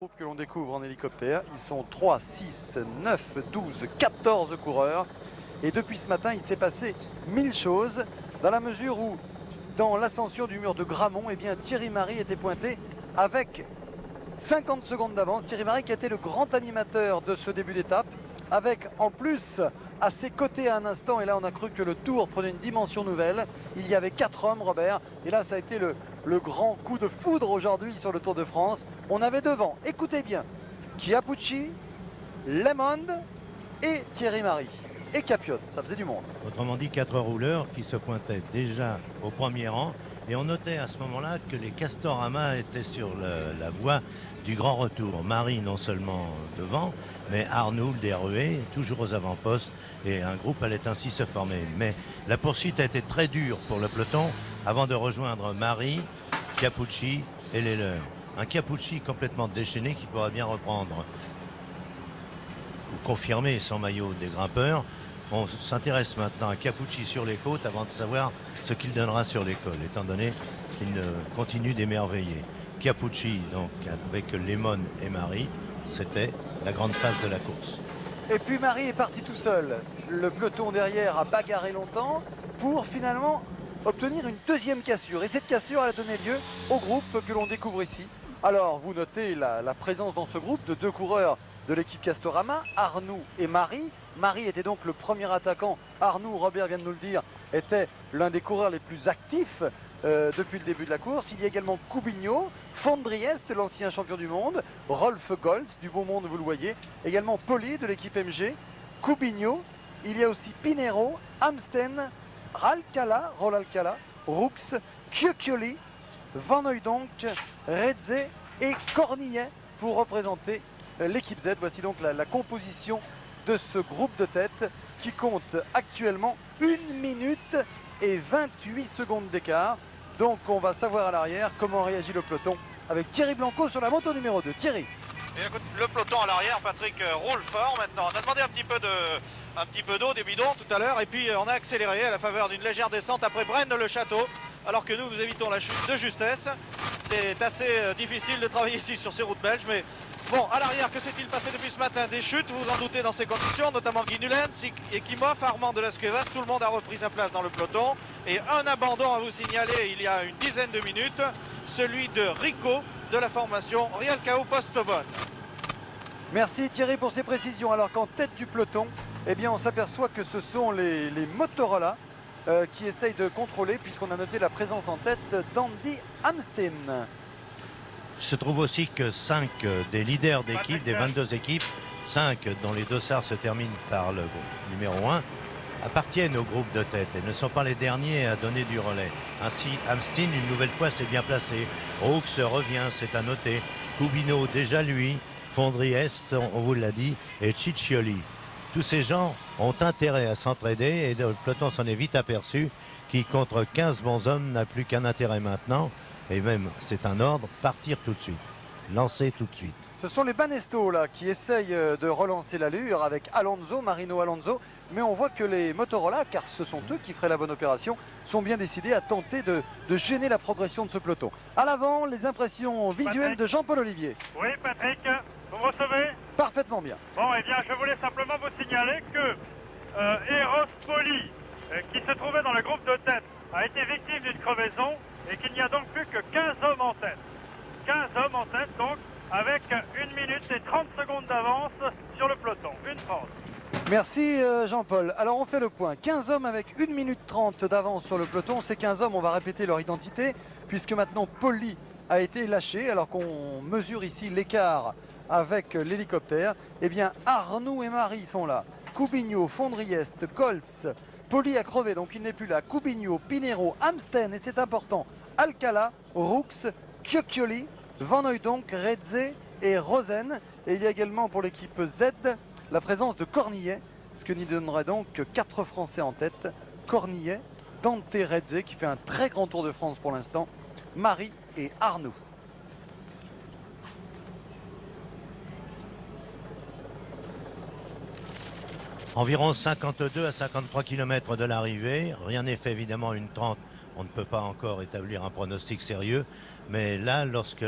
Groupe que l'on découvre en hélicoptère. Ils sont 3, 6, 9, 12, 14 coureurs. Et depuis ce matin, il s'est passé 1000 choses, dans la mesure où, dans l'ascension du mur de Gramont, eh bien, Thierry Marix était pointé avec 50 secondes d'avance. Thierry Marix qui a été le grand animateur de ce début d'étape, avec en plus à ses côtés à un instant, et là on a cru que le tour prenait une dimension nouvelle. Il y avait 4 hommes, Robert, et là ça a été le grand coup de foudre aujourd'hui sur le Tour de France. On avait devant, écoutez bien, Chiappucci, Lemond et Thierry Marix. Et Capiot, ça faisait du monde. Autrement dit, 4 rouleurs qui se pointaient déjà au premier rang. Et on notait à ce moment-là que les Castorama étaient sur la voie du grand retour. Marix non seulement devant, mais Arnould dérué, toujours aux avant-postes. Et un groupe allait ainsi se former. Mais la poursuite a été très dure pour le peloton avant de rejoindre Marix, Chiappucci et les leurs. Un Chiappucci complètement déchaîné qui pourra bien reprendre ou confirmer son maillot des grimpeurs. On s'intéresse maintenant à Chiappucci sur les côtes avant de savoir ce qu'il donnera sur les cols, étant donné qu'il continue d'émerveiller. Chiappucci, donc avec Lemond et Marix, c'était la grande phase de la course. Et puis Marix est parti tout seul. Le peloton derrière a bagarré longtemps pour finalement obtenir une deuxième cassure. Et cette cassure elle a donné lieu au groupe que l'on découvre ici. Alors vous notez la présence dans ce groupe de 2 coureurs de l'équipe Castorama, Arnould et Marix. Marix était donc le premier attaquant. Arnould, Robert vient de nous le dire, était l'un des coureurs les plus actifs depuis le début de la course. Il y a également Coubignot, Fondriest, l'ancien champion du monde, Rolf Goltz, du beau monde, vous le voyez. Également Poli de l'équipe MG, Coubignot. Il y a aussi Pinero, Amsten, Roll Alcala, Roux, Chioccioli, Van Hooijdonk, Redze et Cornillet pour représenter l'équipe Z. Voici donc la composition de ce groupe de tête qui compte actuellement 1 minute et 28 secondes d'écart. Donc on va savoir à l'arrière comment réagit le peloton avec Thierry Blanco sur la moto numéro 2. Thierry. Et écoute, le peloton à l'arrière, Patrick roule fort maintenant. On a demandé un petit peu d'eau des bidons tout à l'heure et puis on a accéléré à la faveur d'une légère descente après Braine-le-Château, alors que nous évitons la chute de justesse. C'est assez difficile de travailler ici sur ces routes belges, mais bon, à l'arrière, que s'est-il passé depuis ce matin? Des chutes, vous vous en doutez, dans ces conditions, notamment Guy Nulens, Ekimov, Armand de Las Cuevas. Tout le monde a repris sa place dans le peloton. Et un abandon à vous signaler il y a une dizaine de minutes, celui de Rico de la formation Rialcao Postobon. Merci Thierry pour ces précisions. Alors qu'en tête du peloton, eh bien, on s'aperçoit que ce sont les Motorola qui essayent de contrôler, puisqu'on a noté la présence en tête d'Andy Amsten. Il se trouve aussi que 5 des leaders d'équipe, des 22 équipes, 5 dont les dossards se terminent par le numéro 1, appartiennent au groupe de tête et ne sont pas les derniers à donner du relais. Ainsi, Amsten, une nouvelle fois, s'est bien placé. Roux revient, c'est à noter. Coubignot, déjà lui. Fondriest, on vous l'a dit, et Ciccioli. Tous ces gens ont intérêt à s'entraider et le peloton s'en est vite aperçu qui, contre 15 bons hommes, n'a plus qu'un intérêt maintenant, et même, c'est un ordre, partir tout de suite, lancer tout de suite. Ce sont les Banesto là qui essayent de relancer l'allure avec Alonso, Marino Alonso, mais on voit que les Motorola, car ce sont eux qui feraient la bonne opération, sont bien décidés à tenter de gêner la progression de ce peloton. À l'avant, les impressions visuelles de Jean-Paul Olivier. Oui, Patrick, vous me recevez? Parfaitement bien. Bon, eh bien, je voulais simplement vous signaler que Eros Poli, qui se trouvait dans le groupe de tête, a été victime d'une crevaison et qu'il n'y a donc plus que 15 hommes en tête. 15 hommes en tête, donc, avec 1 minute et 30 secondes d'avance sur le peloton. Une France. Merci Jean-Paul. Alors on fait le point. 15 hommes avec 1 minute 30 d'avance sur le peloton. Ces 15 hommes, on va répéter leur identité, puisque maintenant Poli a été lâché, alors qu'on mesure ici l'écart avec l'hélicoptère. Eh bien, Arnould et Marix sont là. Coubignot, Fondriest, Goltz, Poli a crevé, donc il n'est plus là. Coubignot, Pinero, Amsten, et c'est important, Alcala, Roux, Chioccioli, Van Hooijdonk, Redze et Rosen. Et il y a également pour l'équipe Z la présence de Cornillet, ce qui nous donnerait donc 4 Français en tête. Cornillet, Dante Redze qui fait un très grand Tour de France pour l'instant, Marix et Arnould. Environ 52 à 53 km de l'arrivée. Rien n'est fait évidemment une 30. On ne peut pas encore établir un pronostic sérieux. Mais là, lorsque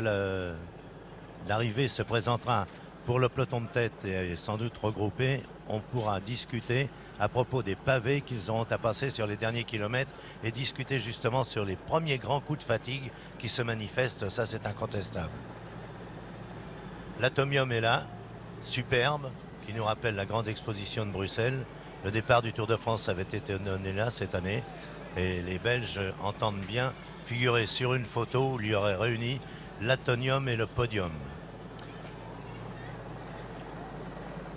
l'arrivée se présentera pour le peloton de tête et sans doute regroupé, on pourra discuter à propos des pavés qu'ils auront à passer sur les derniers kilomètres et discuter justement sur les premiers grands coups de fatigue qui se manifestent, ça c'est incontestable. L'Atomium est là, superbe, qui nous rappelle la grande exposition de Bruxelles. Le départ du Tour de France avait été donné là cette année et les Belges entendent bien figurer sur une photo où il y aurait réuni l'Atomium et le podium.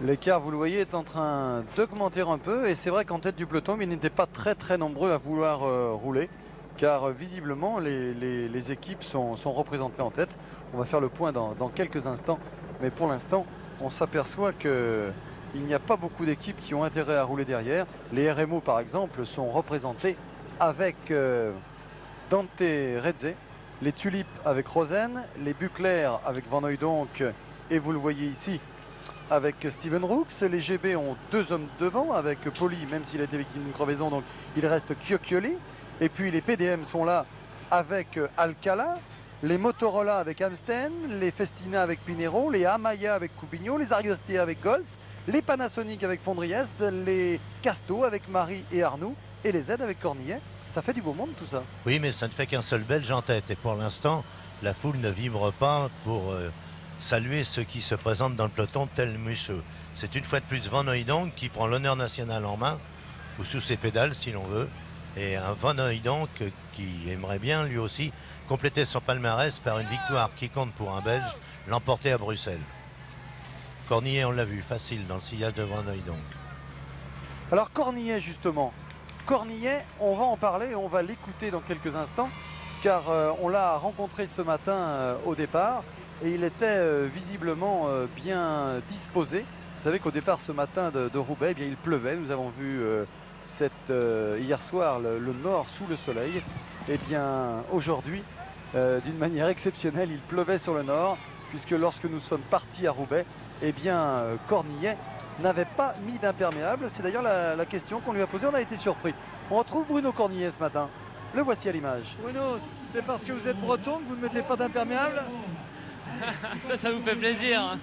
L'écart, vous le voyez, est en train d'augmenter un peu et c'est vrai qu'en tête du peloton, ils n'étaient pas très nombreux à vouloir rouler car visiblement les équipes sont représentées en tête. On va faire le point dans quelques instants, mais pour l'instant, on s'aperçoit qu'il n'y a pas beaucoup d'équipes qui ont intérêt à rouler derrière. Les RMO, par exemple, sont représentés avec Dante Redze, les Tulipes avec Rosen, les Buchler avec Van Hooijdonk et vous le voyez ici, avec Steven Rooks. Les GB ont 2 hommes devant avec Poli, même s'il a été victime d'une crevaison, donc il reste Chiocchioli. Et puis les PDM sont là avec Alcala, les Motorola avec Amsten, les Festina avec Pinero, les Amaya avec Coupigno, les Ariostea avec Gols, les Panasonic avec Fondriest, les Casto avec Marie et Arnoux et les Z avec Cornillet. Ça fait du beau monde tout ça. Oui, mais ça ne fait qu'un seul Belge en tête et pour l'instant, la foule ne vibre pas pour saluer ceux qui se présentent dans le peloton tel Musso. C'est une fois de plus Van Hooijdonk qui prend l'honneur national en main, ou sous ses pédales si l'on veut, et un Van Hooijdonk qui aimerait bien lui aussi compléter son palmarès par une victoire qui compte pour un Belge, l'emporter à Bruxelles. Cornillet, on l'a vu, facile dans le sillage de Van Hooijdonk. Alors Cornillet justement, Cornillet, on va en parler et on va l'écouter dans quelques instants car on l'a rencontré ce matin au départ et il était visiblement bien disposé. Vous savez qu'au départ ce matin de Roubaix, eh bien, il pleuvait. Nous avons vu hier soir le nord sous le soleil. Et bien aujourd'hui, d'une manière exceptionnelle, il pleuvait sur le nord puisque lorsque nous sommes partis à Roubaix, eh bien Cornillet n'avait pas mis d'imperméable. C'est d'ailleurs la question qu'on lui a posée. On a été surpris. On retrouve Bruno Cornillet ce matin. Le voici à l'image. Bruno, c'est parce que vous êtes breton que vous ne mettez pas d'imperméable? Ça vous fait plaisir.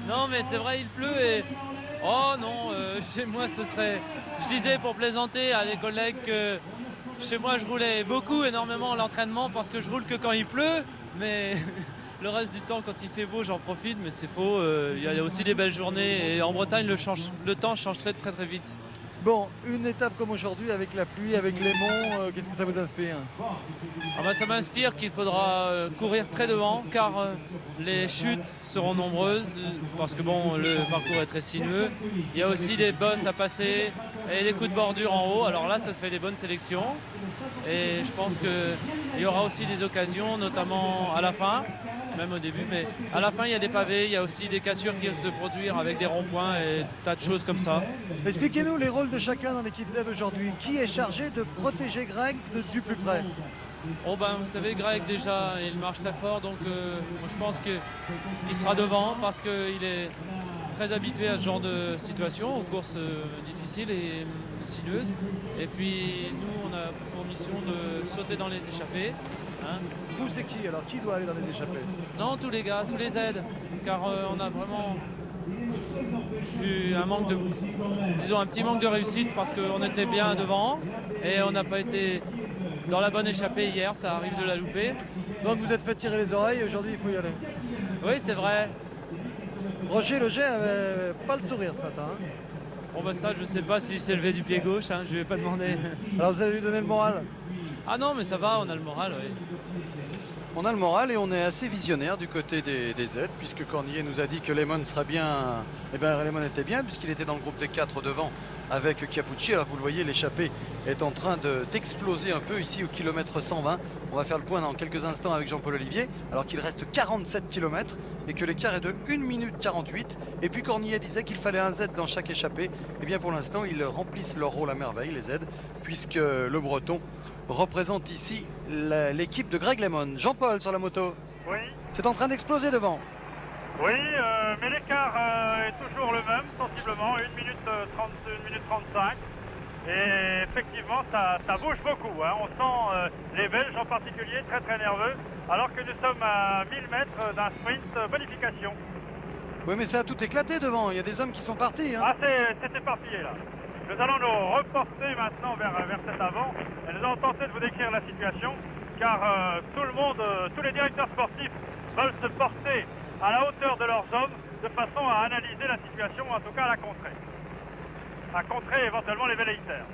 Non, mais c'est vrai, il pleut et... Oh non, chez moi, ce serait... Je disais pour plaisanter à des collègues que chez moi, je roulais énormément l'entraînement parce que je roule que quand il pleut. Mais le reste du temps, quand il fait beau, j'en profite. Mais c'est faux, il y a aussi des belles journées. Et en Bretagne, le temps change très vite. Bon, une étape comme aujourd'hui avec la pluie, avec les monts, qu'est-ce que ça vous inspire? Ça m'inspire qu'il faudra courir très devant car les chutes seront nombreuses parce que bon, le parcours est très sinueux. Il y a aussi des bosses à passer et des coups de bordure en haut. Alors là, ça se fait des bonnes sélections et je pense qu'il y aura aussi des occasions, notamment à la fin. Même au début, mais à la fin il y a des pavés, il y a aussi des cassures qui risquent de produire avec des ronds-points et tas de choses comme ça. Expliquez-nous les rôles de chacun dans l'équipe Z aujourd'hui. Qui est chargé de protéger Greg du plus près? Oh ben, vous savez, Greg déjà il marche très fort, donc moi, je pense qu'il sera devant parce qu'il est très habitué à ce genre de situation, aux courses difficiles et sinueuses. Et puis nous on a pour mission de sauter dans les échappées. Hein. Vous, c'est qui alors? Qui doit aller dans les échappées? Non, tous les gars, tous les aides, car on a vraiment eu un petit manque de réussite parce qu'on était bien devant et on n'a pas été dans la bonne échappée hier, ça arrive de la louper. Donc vous êtes fait tirer les oreilles, aujourd'hui il faut y aller. Oui, c'est vrai. Roger Leger avait pas le sourire ce matin. Hein. Bon bah ça, je sais pas s'il s'est levé du pied gauche, hein, je lui ai pas demandé. Alors vous allez lui donner le moral? Ah non, mais ça va, on a le moral, oui. On a le moral et on est assez visionnaire du côté des Z, puisque Cornillet nous a dit que Lemon serait bien. Eh bien, Lemon était bien, puisqu'il était dans le groupe des 4 devant avec Chiappucci. Alors, vous le voyez, l'échappée est en train d'exploser un peu ici au kilomètre 120. On va faire le point dans quelques instants avec Jean-Paul Olivier, alors qu'il reste 47 km et que l'écart est de 1 minute 48. Et puis, Cornillet disait qu'il fallait un Z dans chaque échappée. Eh bien, pour l'instant, ils remplissent leur rôle à merveille, les Z, puisque le Breton représente ici l'équipe de Greg Lemon. Jean-Paul sur la moto. Oui, C'est en train d'exploser devant. oui, mais l'écart est toujours le même, sensiblement, 1 minute 30, 1 minute 35. Et effectivement, ça bouge beaucoup. Hein. On sent les Belges en particulier très nerveux. alors que nous sommes à 1000 mètres d'un sprint bonification. Oui, mais ça a tout éclaté devant. Il y a des hommes qui sont partis. Hein. Ah, c'est éparpillé là. Nous allons nous reporter maintenant vers cet avant et nous allons tenter de vous décrire la situation car tout le monde, tous les directeurs sportifs veulent se porter à la hauteur de leurs hommes de façon à analyser la situation, en tout cas à la contrer. À contrer éventuellement les velléitaires.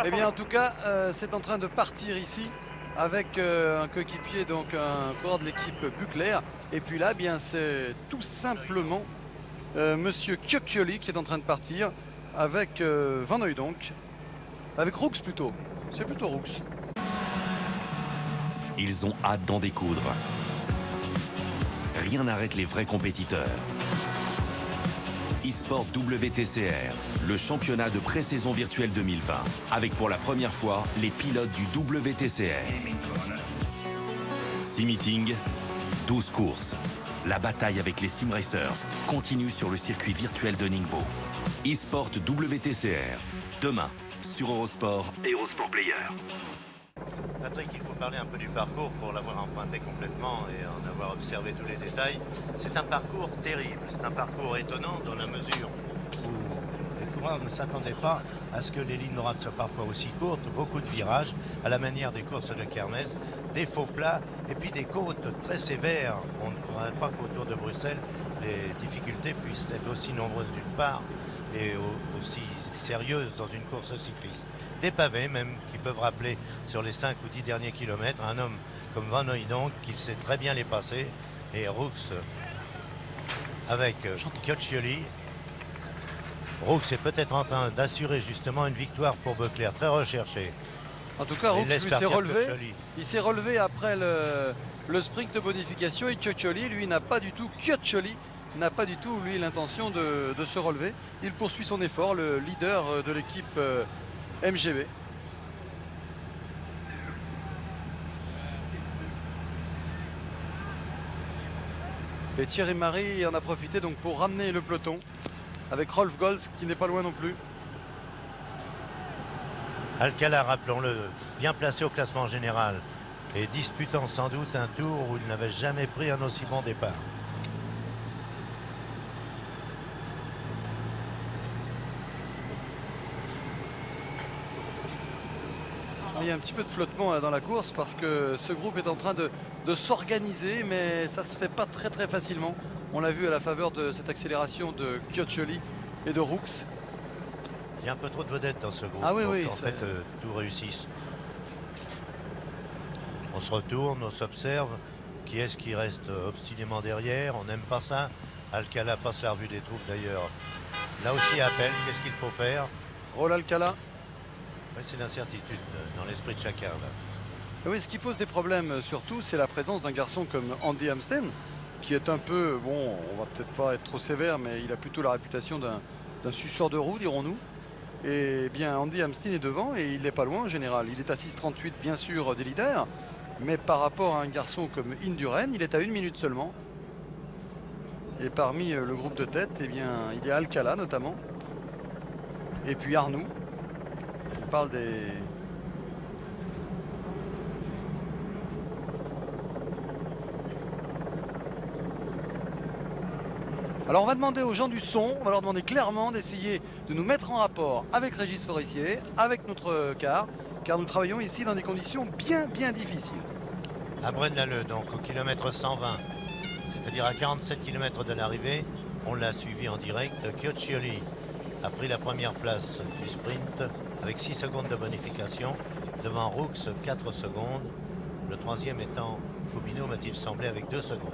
Eh bien, en tout cas, c'est en train de partir ici avec un coéquipier, donc un coureur de l'équipe Buchler. Et puis là, bien, c'est tout simplement Monsieur Chioccioli qui est en train de partir avec Van Hooijdonk, avec Roux plutôt. C'est plutôt Roux. Ils ont hâte d'en découdre. Rien n'arrête les vrais compétiteurs. eSport WTCR, le championnat de pré-saison virtuelle 2020, avec pour la première fois les pilotes du WTCR. 6 meetings, 12 courses. La bataille avec les Sim Racers continue sur le circuit virtuel de Ningbo. eSport WTCR, demain, sur Eurosport et Eurosport Player. Patrick, il faut parler un peu du parcours pour l'avoir emprunté complètement et en avoir observé tous les détails. C'est un parcours terrible, c'est un parcours étonnant dans la mesure où les coureurs ne s'attendaient pas à ce que les lignes droites soient parfois aussi courtes, beaucoup de virages, à la manière des courses de kermesse, des faux plats et puis des côtes très sévères. On ne croirait pas qu'autour de Bruxelles, les difficultés puissent être aussi nombreuses d'une part et aussi sérieuses dans une course cycliste. Des pavés même qui peuvent rappeler sur les 5 ou 10 derniers kilomètres un homme comme Van Hooijdonk qui sait très bien les passer, et Roux avec Chioccioli. Roux est peut-être en train d'assurer justement une victoire pour Buchler très recherchée. En tout cas, Et Roux laisse lui s'est partir relevé. Chioccioli. Il s'est relevé après le sprint de bonification et Chioccioli, lui, n'a pas du tout, lui, l'intention de se relever. Il poursuit son effort, le leader de l'équipe MGB. Et Thierry Marie en a profité donc pour ramener le peloton avec Rolf Golz qui n'est pas loin non plus. Alcala, rappelons-le, bien placé au classement général et disputant sans doute un tour où il n'avait jamais pris un aussi bon départ. Il y a un petit peu de flottement là, dans la course parce que ce groupe est en train de s'organiser, mais ça se fait pas très facilement. On l'a vu à la faveur de cette accélération de Chioccioli et de Roux. Il y a un peu trop de vedettes dans ce groupe. Ah oui, donc, oui, en fait, tout réussisse. On se retourne, on s'observe. Qui est-ce qui reste obstinément derrière? On n'aime pas ça. Alcala passe la revue des troupes d'ailleurs. Là aussi, appel. Qu'est-ce qu'il faut faire? Roll Alcala. Oui, c'est l'incertitude dans l'esprit de chacun. Là. Et oui, ce qui pose des problèmes surtout, c'est la présence d'un garçon comme Andy Amsten, qui est un peu, bon, on va peut-être pas être trop sévère, mais il a plutôt la réputation d'un suceur de roue, dirons-nous. Et bien, Andy Amsten est devant et il n'est pas loin en général. Il est à 6,38 bien sûr des leaders, mais par rapport à un garçon comme Indurain, il est à 1 minute seulement. Et parmi le groupe de tête, eh bien, il y a Alcala notamment, et puis Arnoux. On parle des... Alors on va demander aux gens du son, on va leur demander clairement d'essayer de nous mettre en rapport avec Régis Forissier, avec notre car nous travaillons ici dans des conditions bien difficiles. À Braine-l'Alleud, donc au kilomètre 120, c'est-à-dire à 47 km de l'arrivée, on l'a suivi en direct. Chioccioli a pris la première place du sprint avec 6 secondes de bonification, devant Roux 4 secondes, le troisième étant Cubino, m'a-t-il semblé, avec 2 secondes.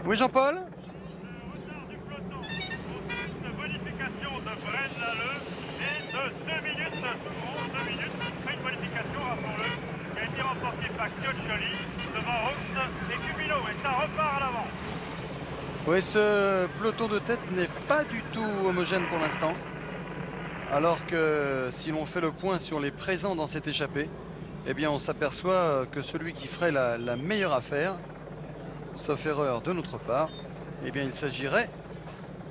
Le Oui, Jean-Paul? retard du peloton au sprint de bonification de Braine-l'Alleud est de 2 minutes, 2 minutes. Une bonification, rappelons-le, qui a été remportée par Chioccioli devant Roux et Cubino. Et ça repart à l'avant. Oui, ce peloton de tête n'est pas du tout homogène pour l'instant. Alors que si l'on fait le point sur les présents dans cette échappée, eh bien on s'aperçoit que celui qui ferait la meilleure affaire, sauf erreur de notre part, eh bien il s'agirait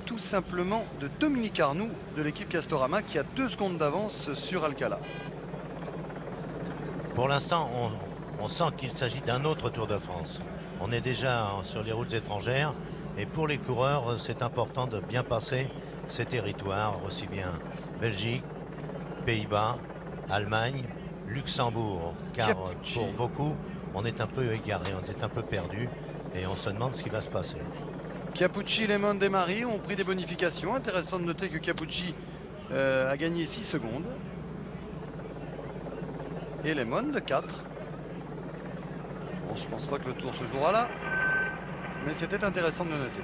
tout simplement de Dominique Arnoux de l'équipe Castorama qui a 2 secondes d'avance sur Alcala. Pour l'instant, on sent qu'il s'agit d'un autre Tour de France. On est déjà sur les routes étrangères et pour les coureurs, c'est important de bien passer ces territoires, aussi bien Belgique, Pays-Bas, Allemagne, Luxembourg. Car pour beaucoup, on est un peu égaré, on est un peu perdu et on se demande ce qui va se passer. Capucci, Lemond et Marie ont pris des bonifications. Intéressant de noter que Capucci a gagné 6 secondes. Et Lemond 4. Bon, je pense pas que le tour se jouera là. Mais c'était intéressant de le noter.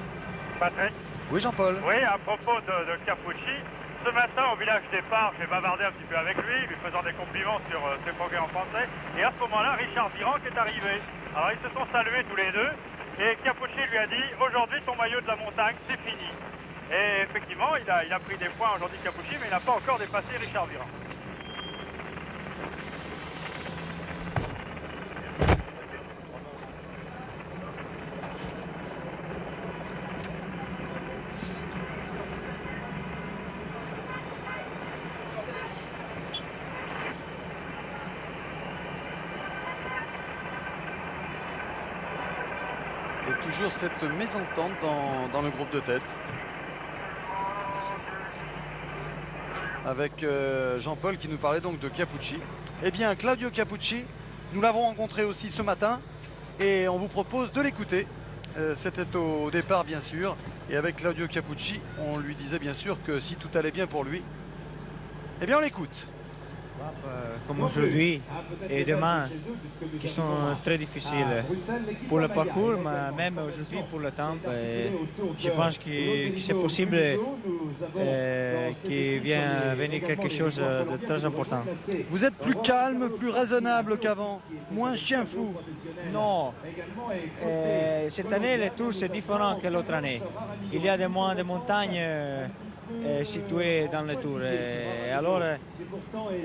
Patrick? Oui, Jean-Paul. Oui, à propos de Capucci, ce matin au village départ, j'ai bavardé un petit peu avec lui, lui faisant des compliments sur ses progrès en français. Et à ce moment-là, Richard Virenque est arrivé. Alors ils se sont salués tous les deux. Et Capucci lui a dit, aujourd'hui ton maillot de la montagne, c'est fini. Et effectivement, il a pris des points aujourd'hui Capucci, mais il n'a pas encore dépassé Richard Virenque. Et toujours cette mésentente dans le groupe de tête. Avec Jean-Paul qui nous parlait donc de Capucci. Eh bien, Claudio Capucci, nous l'avons rencontré aussi ce matin et on vous propose de l'écouter. C'était au départ, bien sûr. Et avec Claudio Capucci, on lui disait bien sûr que si tout allait bien pour lui, eh bien, on l'écoute. Comme aujourd'hui et demain, qui sont très difficiles pour le parcours, mais même aujourd'hui pour le temps. Je pense que c'est possible qu'il vienne venir quelque chose de très important. Vous êtes plus calme, plus raisonnable qu'avant, moins chien fou. Non, cette année le tour c'est différent que l'autre année. Il y a moins de montagnes situées dans le tour. Et alors,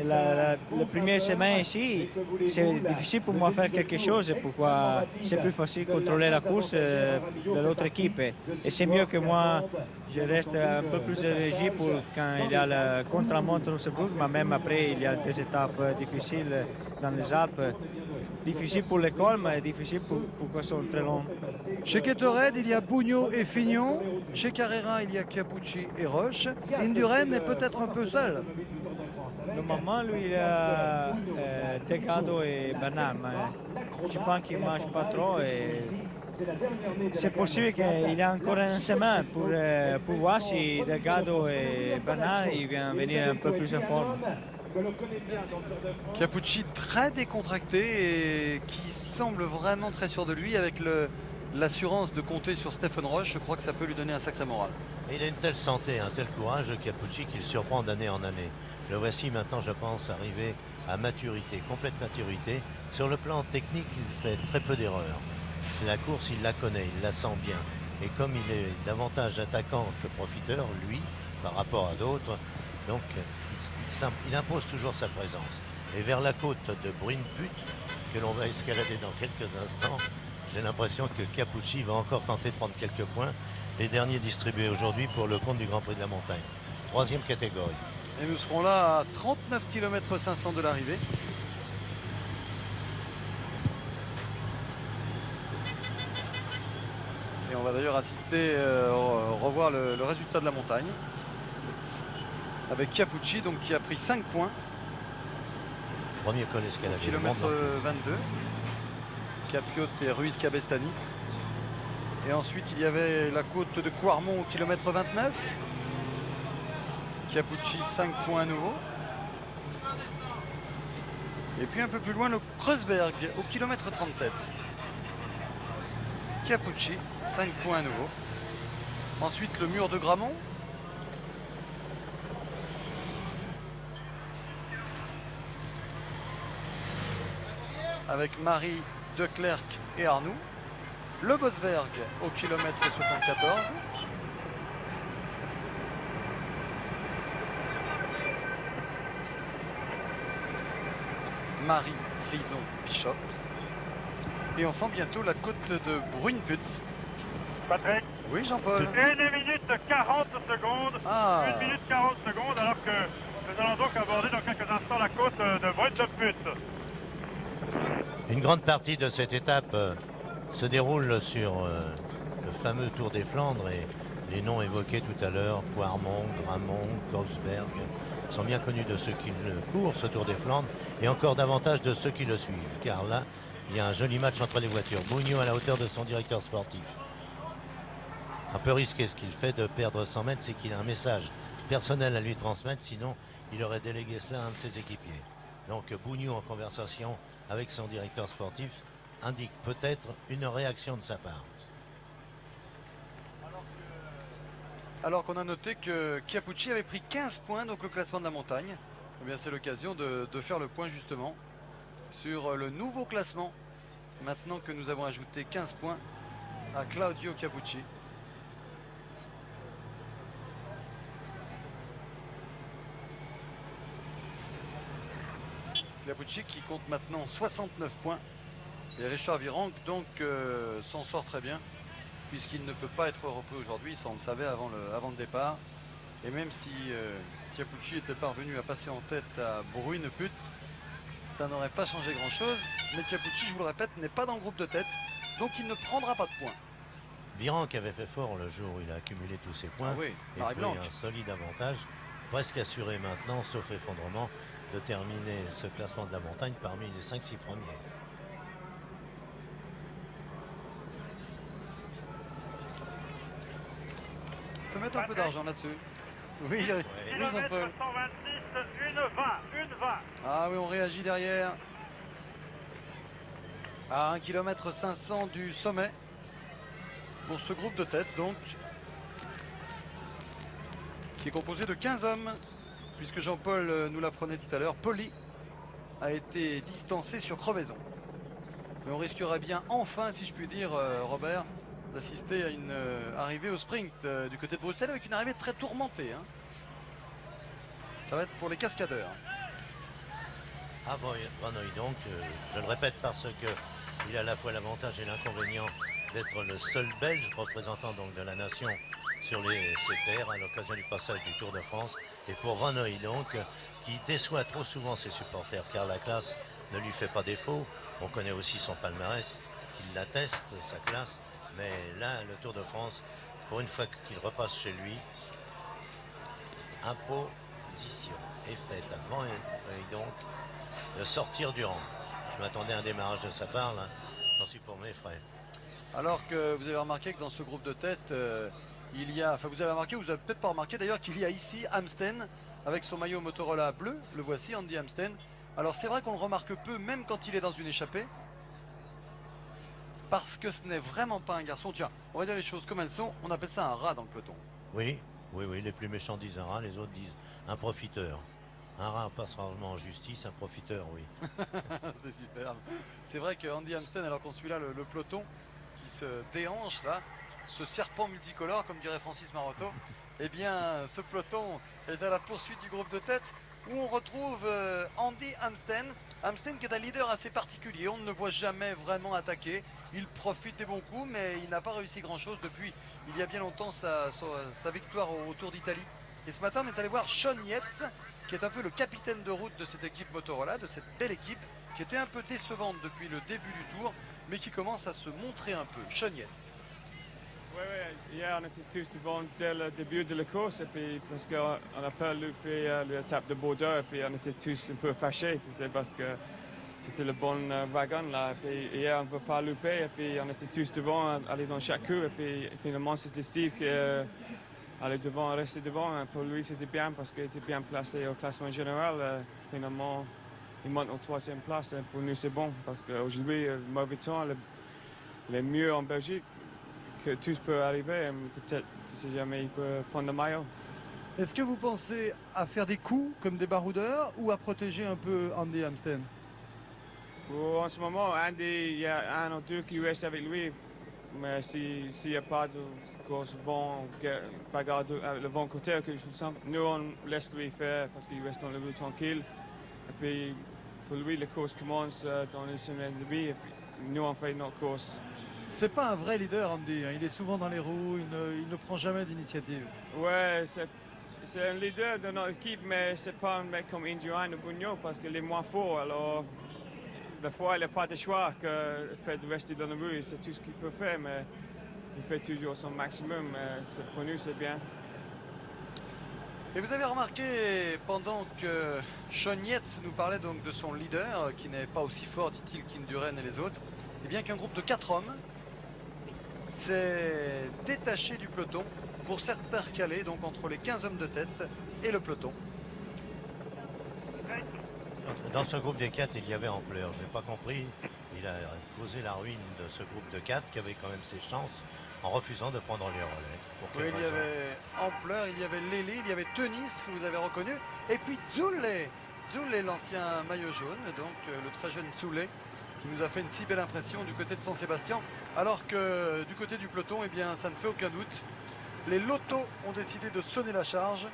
la première semaine ici, c'est difficile pour moi de faire quelque chose. Pourquoi c'est plus facile de contrôler la course de l'autre équipe. Et c'est mieux que moi, je reste un peu plus énergie pour quand il y a le contre-la-montre au Sebrugge, mais même après, il y a des étapes difficiles dans les Alpes. Difficile pour l'école, mais difficile pour qu'elles sont très longues. Chez Kettered, il y a Bugno et Fignon. Chez Carrera, il y a Capucci et Roche. Indurain est peut-être un peu seul. Normalement, lui, il a Delgado et Bernal, mais je pense qu'il ne mange pas trop. Et c'est possible qu'il y ait encore une semaine pour voir si Delgado et Bernal ils viennent venir un peu plus en forme. Capucci très décontracté et qui semble vraiment très sûr de lui avec l'assurance de compter sur Stephen Roche. Je crois que ça peut lui donner un sacré moral. Et il a une telle santé, un tel courage, Capucci, qu'il surprend d'année en année. Le voici maintenant, je pense, arrivé à maturité, complète maturité. Sur le plan technique, il fait très peu d'erreurs. C'est la course, il la connaît, il la sent bien. Et comme il est davantage attaquant que profiteur, lui, par rapport à d'autres, donc il impose toujours sa présence. Et vers la côte de Bruinput, que l'on va escalader dans quelques instants, j'ai l'impression que Capucci va encore tenter de prendre quelques points. Les derniers distribués aujourd'hui pour le compte du Grand Prix de la Montagne. 3e catégorie. Et nous serons là à 39 km 500 de l'arrivée. Et on va d'ailleurs assister, revoir le résultat de la montagne. Avec Capucci donc, qui a pris 5 points. Premier col escaladé. Kilomètre 22. Capiote et Ruiz Cabestany. Et ensuite il y avait la côte de Quarmont au kilomètre 29. Capucci 5 points à nouveau. Et puis un peu plus loin le Kreuzberg au kilomètre 37. Capucci 5 points à nouveau. Ensuite le mur de Grammont. Avec Marie, Declercq et Arnoux. Le Bosberg au kilomètre 74. Marie, Frison, Bishop. Et enfin bientôt la côte de Bruinput. Patrick? Oui, Jean-Paul. 1 minute 40 secondes. Ah. 1 minute 40 secondes alors que nous allons donc aborder dans quelques instants la côte de Bruinput. Une grande partie de cette étape se déroule sur le fameux Tour des Flandres et les noms évoqués tout à l'heure, Poirmont, Gramont, Korsberg, sont bien connus de ceux qui le courent, ce Tour des Flandres, et encore davantage de ceux qui le suivent, car là, il y a un joli match entre les voitures. Bugno à la hauteur de son directeur sportif. Un peu risqué ce qu'il fait de perdre 100 mètres, c'est qu'il a un message personnel à lui transmettre, sinon il aurait délégué cela à un de ses équipiers. Donc Bugno en conversation avec son directeur sportif indique peut-être une réaction de sa part. Alors qu'on a noté que Chiappucci avait pris 15 points donc au classement de la montagne. Eh bien c'est l'occasion de faire le point justement sur le nouveau classement. Maintenant que nous avons ajouté 15 points à Claudio Chiappucci. Chiappucci qui compte maintenant 69 points. Et Richard Virenque donc s'en sort très bien, puisqu'il ne peut pas être repris aujourd'hui, ça on le savait avant le départ. Et même si Chiappucci était parvenu à passer en tête à Bruyne-Put, ça n'aurait pas changé grand chose. Mais Chiappucci, je vous le répète, n'est pas dans le groupe de tête, donc il ne prendra pas de points. Virenque avait fait fort le jour où il a accumulé tous ses points. Ah oui, et Marie pris Blanche. un solide avantage, presque assuré maintenant, sauf effondrement, de terminer ce classement de la montagne parmi les 5-6 premiers. Il faut mettre un peu d'argent là-dessus. Oui, Ouais. oui, Jean-Paul. Kilomètre 126, une 20. Ah oui, on réagit derrière. À 1 km 500 du sommet. Pour ce groupe de tête, donc. Qui est composé de 15 hommes. Puisque Jean-Paul nous l'apprenait tout à l'heure, Poli a été distancé sur crevaison. Mais on risquerait bien enfin, si je puis dire, Robert, d'assister à une arrivée au sprint du côté de Bruxelles avec une arrivée très tourmentée. Hein. Ça va être pour les cascadeurs. À Vanoï donc, je le répète parce que il a à la fois l'avantage et l'inconvénient d'être le seul Belge représentant donc de la nation sur ces terres à l'occasion du passage du Tour de France. Et pour Vanoï donc, qui déçoit trop souvent ses supporters car la classe ne lui fait pas défaut. On connaît aussi son palmarès qui l'atteste, sa classe. Mais là, le Tour de France, pour une fois qu'il repasse chez lui, imposition est faite à Vanoï donc de sortir du rang. Je m'attendais à un démarrage de sa part, là. J'en suis pour mes frais. Alors que vous avez remarqué que dans ce groupe de tête, il y a, enfin vous avez remarqué, vous avez peut-être pas remarqué d'ailleurs qu'il y a ici Amsten avec son maillot Motorola bleu, le voici, Andy Amsten. Alors c'est vrai qu'on le remarque peu, même quand il est dans une échappée, parce que ce n'est vraiment pas un garçon. Tiens, on va dire les choses comme elles sont, on appelle ça un rat dans le peloton. Oui, les plus méchants disent un rat, les autres disent un profiteur. Un rat passe rarement en justice, un profiteur, oui. C'est superbe. C'est vrai que Andy Amsten, alors qu'on suit là le peloton qui se déhanche là, ce serpent multicolore, comme dirait Francis Marotto, eh bien ce peloton est à la poursuite du groupe de tête où on retrouve Andy Amsten. Amsten qui est un leader assez particulier, on ne le voit jamais vraiment attaquer. Il profite des bons coups, mais il n'a pas réussi grand-chose depuis il y a bien longtemps sa victoire au Tour d'Italie. Et ce matin, on est allé voir Sean Yates, qui est un peu le capitaine de route de cette équipe Motorola, de cette belle équipe, qui était un peu décevante depuis le début du Tour, mais qui commence à se montrer un peu. Sean Yates. Oui, hier on était tous devant dès le début de la course, et puis parce qu'on n'a pas loupé l'étape de Bordeaux, et puis on était tous un peu fâchés, tu sais, parce que c'était le bon wagon là. Et puis hier on ne veut pas louper, et puis on était tous devant, aller dans chaque coup, et puis finalement c'était Steve qui allait devant, restait devant. Pour lui c'était bien parce qu'il était bien placé au classement général. Finalement il monte en 3e place, et pour nous c'est bon, parce qu'aujourd'hui mauvais temps, le mieux en Belgique. Que tout peut arriver, peut-être si jamais il peut prendre le maillot. Est-ce que vous pensez à faire des coups comme des baroudeurs ou à protéger un peu Andy Amsten? En ce moment, Andy, il y a un ou deux qui restent avec lui, mais s'il n'y a pas de grosse vent, bagarre avec le vent côté, quelque chose comme ça, nous on laisse lui faire parce qu'il reste dans le route tranquille. Et puis pour lui, la course commence dans une semaine et demie, et puis nous on fait notre course. C'est pas un vrai leader, Andy. Il est souvent dans les roues, il ne prend jamais d'initiative. Ouais, c'est un leader de notre équipe, mais c'est pas un mec comme Indurain ou Bugno parce qu'il est moins fort. Alors, des fois, il n'a pas de choix que le fait de rester dans le but. C'est tout ce qu'il peut faire, mais il fait toujours son maximum. Pour nous, c'est bien. Et vous avez remarqué, pendant que Sean Yates nous parlait donc de son leader, qui n'est pas aussi fort, dit-il, qu'Indurain et les autres, et bien qu'un groupe de 4 hommes s'est détaché du peloton pour s'intercaler donc entre les 15 hommes de tête et le peloton. Dans ce groupe des 4, il y avait Ampleur. Je n'ai pas compris. Il a causé la ruine de ce groupe de 4 qui avait quand même ses chances en refusant de prendre les relais. Pour Oui, quelle il y raison? avait Ampleur, il y avait Lely, il y avait Tenis que vous avez reconnu, et puis Zoulet. Zoulet, l'ancien maillot jaune, donc le très jeune Zoulet, qui nous a fait une si belle impression du côté de San-Sébastien, alors que du côté du peloton, eh bien, ça ne fait aucun doute. Les Lotto ont décidé de sonner la charge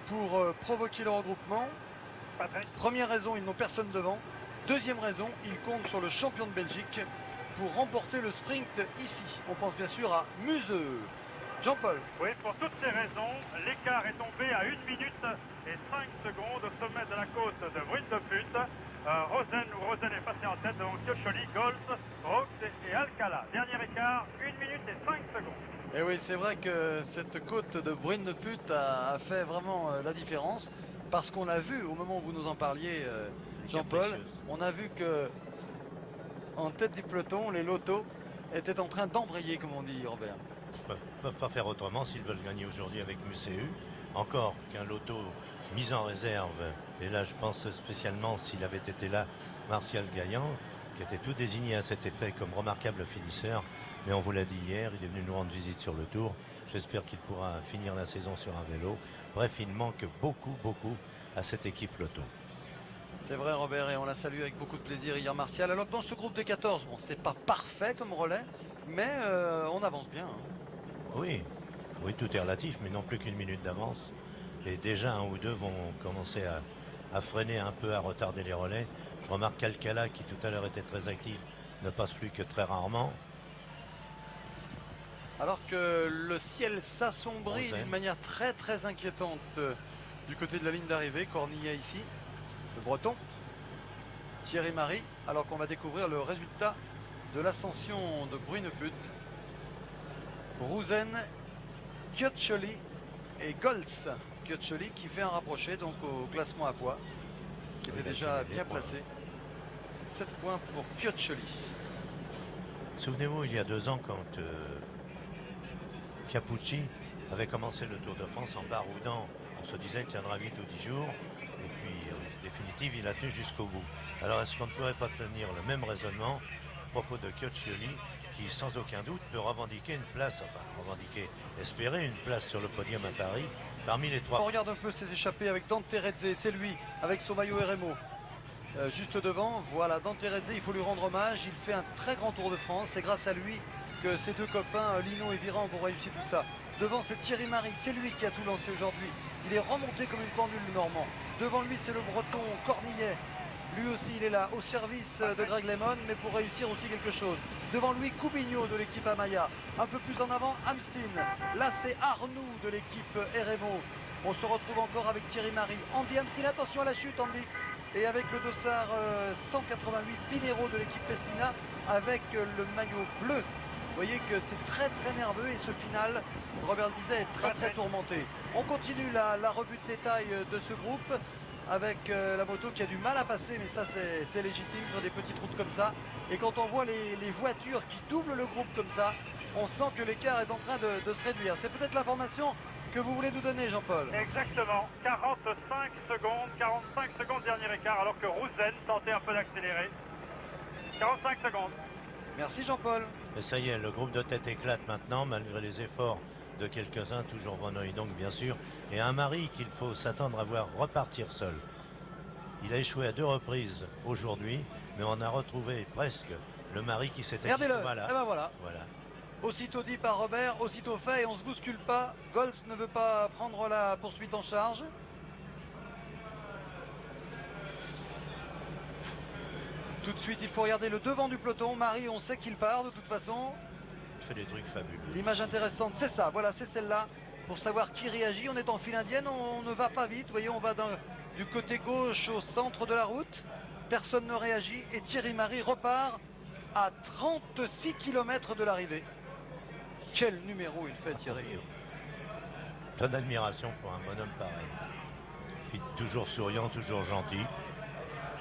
pour provoquer le regroupement. Première raison, ils n'ont personne devant. Deuxième raison, ils comptent sur le champion de Belgique pour remporter le sprint ici. On pense bien sûr à Museux. Jean-Paul. Oui, pour toutes ces raisons, l'écart est tombé à 1 minute et 5 secondes au sommet de la côte de Brune-de-Put. Rosen est passé en tête, donc Chioccioli, Gols, Rox et Alcala. Dernier écart, 1 minute et 5 secondes. Et oui, c'est vrai que cette côte de Brune-de-Put a fait vraiment la différence, parce qu'on a vu, au moment où vous nous en parliez, Jean-Paul, on a vu que en tête du peloton, les Lotto étaient en train d'embrayer, comme on dit, Robert. Ils ne peuvent pas faire autrement s'ils veulent gagner aujourd'hui avec Musehu. Encore qu'un Lotto mis en réserve, et là je pense spécialement s'il avait été là, Martial Gaillan, qui était tout désigné à cet effet comme remarquable finisseur. Mais on vous l'a dit hier, il est venu nous rendre visite sur le Tour. J'espère qu'il pourra finir la saison sur un vélo. Bref, il manque beaucoup à cette équipe Lotto. C'est vrai, Robert, et on l'a salué avec beaucoup de plaisir hier, Martial. Alors que dans ce groupe des 14, bon, c'est pas parfait comme relais, mais on avance bien. Oui, tout est relatif, mais non plus qu'1 minute d'avance. Et déjà, un ou deux vont commencer à freiner un peu, à retarder les relais. Je remarque qu'Alcala, qui tout à l'heure était très actif, ne passe plus que très rarement. Alors que le ciel s'assombrit Rosen. d'une manière très inquiétante du côté de la ligne d'arrivée. Cornillet ici, le breton, Thierry Marie, alors qu'on va découvrir le résultat de l'ascension de Brune-Put. Rosen, Chioccioli et Gols. Chioccioli qui fait un rapproché donc au classement à poids, qui était déjà bien placé. 7 points pour Chioccioli. Souvenez-vous, il y a 2 ans, quand Capucci avait commencé le Tour de France en baroudant, on se disait qu'il tiendra 8 ou 10 jours, et puis en définitive il a tenu jusqu'au bout. Alors est-ce qu'on ne pourrait pas tenir le même raisonnement à propos de Chioccioli, qui sans aucun doute peut revendiquer une place, espérer une place sur le podium à Paris, parmi les 3. On regarde un peu ses échappées avec Dante Terezze, c'est lui avec son maillot RMO. Juste devant, voilà Dante Terezze, il faut lui rendre hommage, il fait un très grand Tour de France, c'est grâce à lui que ses 2 copains, Lino et Viran, ont réussi tout ça. Devant, c'est Thierry Marie, c'est lui qui a tout lancé aujourd'hui. Il est remonté comme une pendule, le Normand. Devant lui, c'est le breton Cornillet. Lui aussi, il est là, au service de Greg LeMond, mais pour réussir aussi quelque chose. Devant lui, Coubigno de l'équipe Amaya. Un peu plus en avant, Amstin. Là, c'est Arnoux de l'équipe RMO. On se retrouve encore avec Thierry Marie. Andy Amstin, attention à la chute, Andy. Et avec le dossard 188 Pinero de l'équipe Pestina, avec le maillot bleu. Vous voyez que c'est très nerveux et ce final, Robert le disait, est très tourmenté. On continue la revue de détail de ce groupe avec la moto qui a du mal à passer, mais ça c'est légitime sur des petites routes comme ça. Et quand on voit les voitures qui doublent le groupe comme ça, on sent que l'écart est en train de se réduire. C'est peut-être l'information que vous voulez nous donner, Jean-Paul. Exactement, 45 secondes dernier écart, alors que Rosen tentait un peu d'accélérer. 45 secondes. Merci Jean-Paul. Et ça y est, le groupe de tête éclate maintenant, malgré les efforts de quelques-uns, toujours Vanoy donc bien sûr, et un Marie qu'il faut s'attendre à voir repartir seul. Il a échoué à 2 reprises aujourd'hui, mais on a retrouvé presque le Marie qui s'était... Regardez-le, Voilà. et ben voilà. Voilà. Aussitôt dit par Robert, aussitôt fait, et on ne se bouscule pas. Gols ne veut pas prendre la poursuite en charge. Tout de suite, il faut regarder le devant du peloton. Marie, on sait qu'il part de toute façon. Il fait des trucs fabuleux. L'image intéressante, c'est ça. Voilà, c'est celle-là. Pour savoir qui réagit, on est en file indienne, on ne va pas vite. Vous voyez, on va du côté gauche au centre de la route. personne ne réagit et Thierry Marie repart à 36 km de l'arrivée. Quel numéro il fait Thierry. Plein d'admiration pour un bonhomme pareil. Puis toujours souriant, toujours gentil.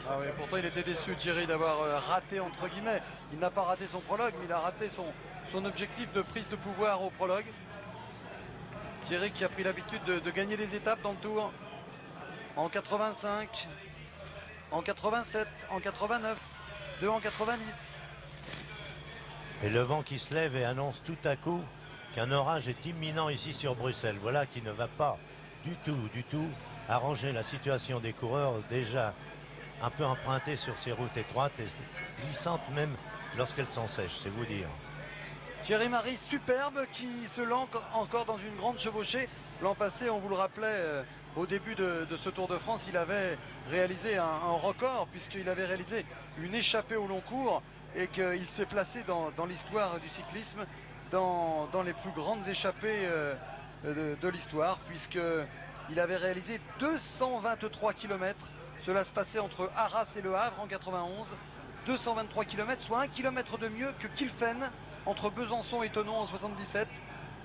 Ah oui, pourtant il était déçu Thierry d'avoir raté entre guillemets. Il n'a pas raté son prologue, mais il a raté son objectif de prise de pouvoir au prologue. Thierry qui a pris l'habitude de gagner des étapes dans le Tour. En 85, en 87, en 89, 2 en 90. Et le vent qui se lève et annonce tout à coup qu'un orage est imminent ici sur Bruxelles. Voilà qui ne va pas du tout arranger la situation des coureurs déjà un peu empruntées sur ces routes étroites et glissantes même lorsqu'elles sont sèches, c'est vous dire. Thierry Marie superbe qui se lance encore dans une grande chevauchée. L'an passé, on vous le rappelait, au début de ce Tour de France, il avait réalisé un record puisqu'il avait réalisé une échappée au long cours et qu'il s'est placé dans l'histoire du cyclisme, dans les plus grandes échappées de l'histoire, puisqu'il avait réalisé 223 km. Cela se passait entre Arras et Le Havre en 91. 223 km, soit 1 km de mieux que Kilfen entre Besançon et Thonon en 77,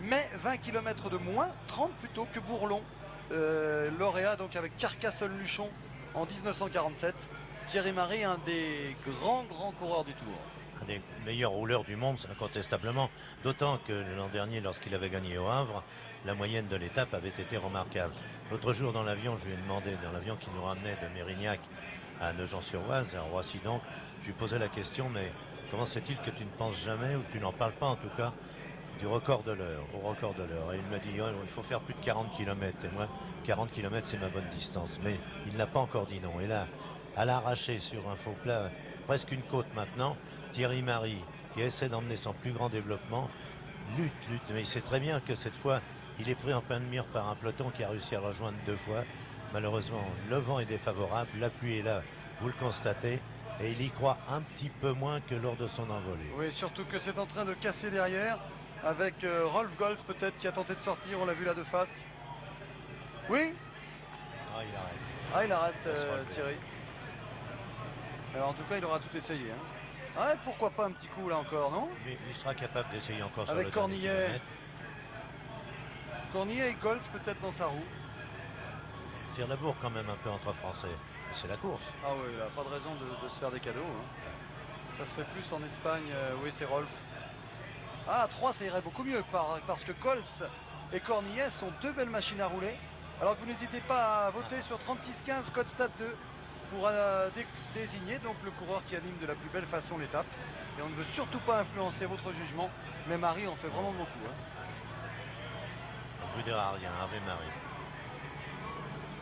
mais 20 km de moins, 30 plutôt que Bourlon, lauréat donc avec Carcassonne-Luchon en 1947. Thierry Marie, un des grands coureurs du Tour. Un des meilleurs rouleurs du monde, incontestablement. D'autant que l'an dernier, lorsqu'il avait gagné au Havre, la moyenne de l'étape avait été remarquable. L'autre jour dans l'avion, je lui ai demandé, dans l'avion qui nous ramenait de Mérignac à Nogent-sur-Oise, à Roissy donc, je lui posais la question, mais comment se fait-il que tu ne penses jamais, ou que tu n'en parles pas en tout cas, du record de l'heure, au record de l'heure. Et il m'a dit, oh, il faut faire plus de 40 km. Et moi, 40 km, c'est ma bonne distance. Mais il n'a pas encore dit non. Et là, à l'arraché sur un faux plat, presque une côte maintenant, Thierry Marie, qui essaie d'emmener son plus grand développement, lutte. Mais il sait très bien que cette fois, il est pris en plein de mire par un peloton qui a réussi à le rejoindre 2 fois. Malheureusement, le vent est défavorable, la pluie est là, vous le constatez. Et il y croit un petit peu moins que lors de son envolée. Oui, surtout que c'est en train de casser derrière, avec Rolf Golz peut-être qui a tenté de sortir, on l'a vu là de face. Oui. Ah, il arrête. Ah, il arrête Thierry. Alors en tout cas, il aura tout essayé. Hein. Ah, pourquoi pas un petit coup là encore, non? Mais il sera capable d'essayer encore sur avec le Cornillet. Cornillet et Golz peut-être dans sa roue. Il tire la bourre quand même un peu entre Français. C'est la course. Ah oui, il n'a pas de raison de se faire des cadeaux. Hein. Ça se fait plus en Espagne. Oui, c'est Rolf. Ah, à 3, ça irait beaucoup mieux parce que Golz et Cornillet sont 2 belles machines à rouler. Alors que vous n'hésitez pas à voter sur 36-15 code stade 2 pour désigner donc le coureur qui anime de la plus belle façon l'étape. Et on ne veut surtout pas influencer votre jugement. Mais Marie en fait vraiment beaucoup. Hein. On ne vous dira rien, Hervé Marie.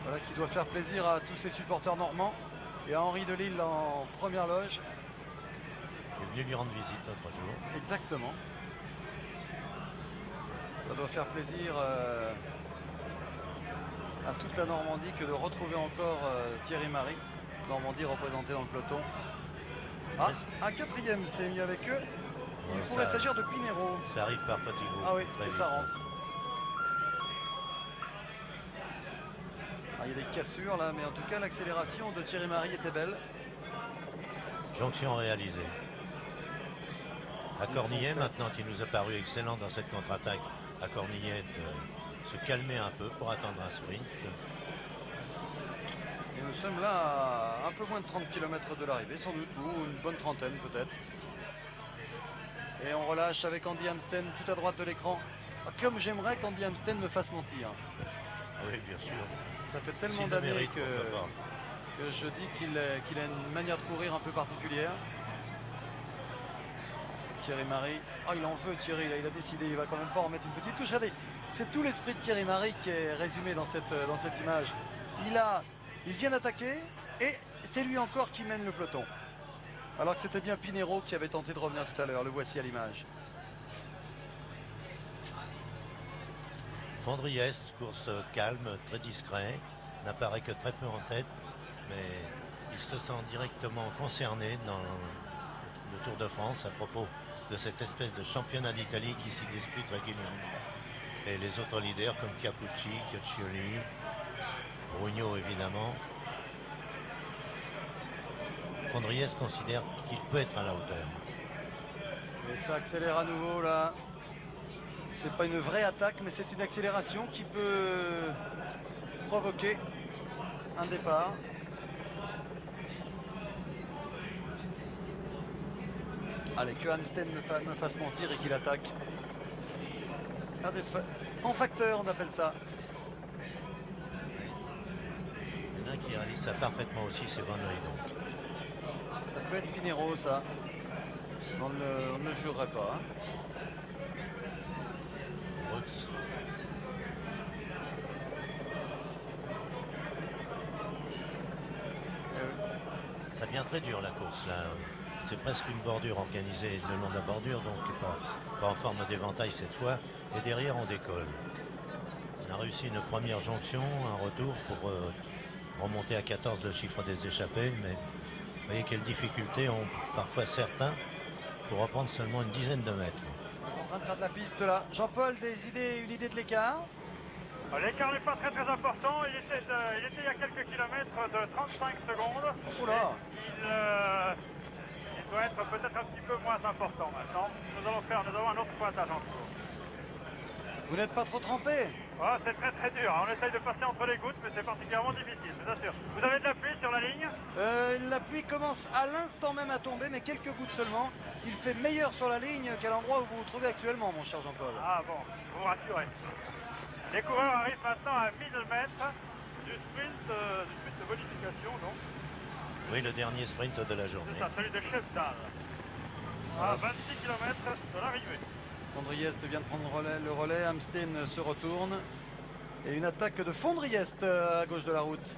Voilà, qui doit faire plaisir à tous ses supporters normands et à Henri Delille en première loge. Il est venu lui rendre visite l'autre jour. Exactement. Ça doit faire plaisir à toute la Normandie que de retrouver encore Thierry Marie. Normandie représentée dans le peloton. Ah, un 4e s'est mis avec eux. Il pourrait s'agir de Pinero. Ça arrive par petits groupes. Ah oui, très et vite. ça rentre. Ah, il y a des cassures là, mais en tout cas l'accélération de Thierry Marie était belle. Jonction réalisée. À Cornillet maintenant qui nous a paru excellent dans cette contre-attaque. À Cornillet de se calmer un peu pour attendre un sprint. Et nous sommes là à un peu moins de 30 km de l'arrivée, sans doute, ou une bonne trentaine peut-être. Et on relâche avec Andy Hamsten tout à droite de l'écran. Ah, comme j'aimerais qu'Andy Hamsten me fasse mentir. Oui, bien sûr. Ça fait tellement S'il le d'années mérite, que pourquoi pas. je dis qu'il a une manière de courir un peu particulière. Thierry Marie. Oh, il en veut Thierry, là, il a décidé, il va quand même pas en mettre une petite couche. Regardez, c'est tout l'esprit de Thierry Marie qui est résumé dans cette image. Il vient d'attaquer et c'est lui encore qui mène le peloton. Alors que c'était bien Pinero qui avait tenté de revenir tout à l'heure. Le voici à l'image. Fondriest, course calme, très discret, n'apparaît que très peu en tête, mais il se sent directement concerné dans le Tour de France à propos de cette espèce de championnat d'Italie qui s'y dispute régulièrement. Et les autres leaders comme Capucci, Caccioli, Brugno évidemment. Fondriès considère qu'il peut être à la hauteur. Et ça accélère à nouveau là. C'est pas une vraie attaque, mais c'est une accélération qui peut provoquer un départ. Allez, que Amsten me fasse mentir et qu'il attaque. Regardez en facteur, on appelle ça. Il y en a qui réalise ça parfaitement aussi, c'est Van Hooydonk. Ça peut être Pinheiro, ça. On ne le jurerait pas. Hein. Brooks. Ça devient très dur la course là. C'est presque une bordure organisée le long de la bordure, donc pas en forme d'éventail cette fois. Et derrière on décolle. On a réussi une première jonction, un retour pour remonter à 14 le chiffre des échappés, mais vous voyez quelles difficultés ont parfois certains pour reprendre seulement une dizaine de mètres. En train de faire de la piste là. Jean-Paul, une idée de l'écart? L'écart n'est pas très important, il était il y a quelques kilomètres de 35 secondes. Oula. Il doit être peut-être un petit peu moins important maintenant. Nous avons un autre pointage en cours. Vous n'êtes pas trop trempé? Oh, c'est très dur, on essaye de passer entre les gouttes, mais c'est particulièrement difficile, je vous assure. Vous avez de la pluie sur la ligne? La pluie commence à l'instant même à tomber, mais quelques gouttes seulement. Il fait meilleur sur la ligne qu'à l'endroit où vous vous trouvez actuellement, mon cher Jean-Paul. Ah bon, vous rassurez. Les coureurs arrivent maintenant à 1000 mètres du sprint de bonification, donc. Oui, le dernier sprint de la journée. C'est ça, celui de Cheptal. À 26 km de l'arrivée. Fondriest vient de prendre le relais, Amsten se retourne. Et une attaque de Fondriest à gauche de la route.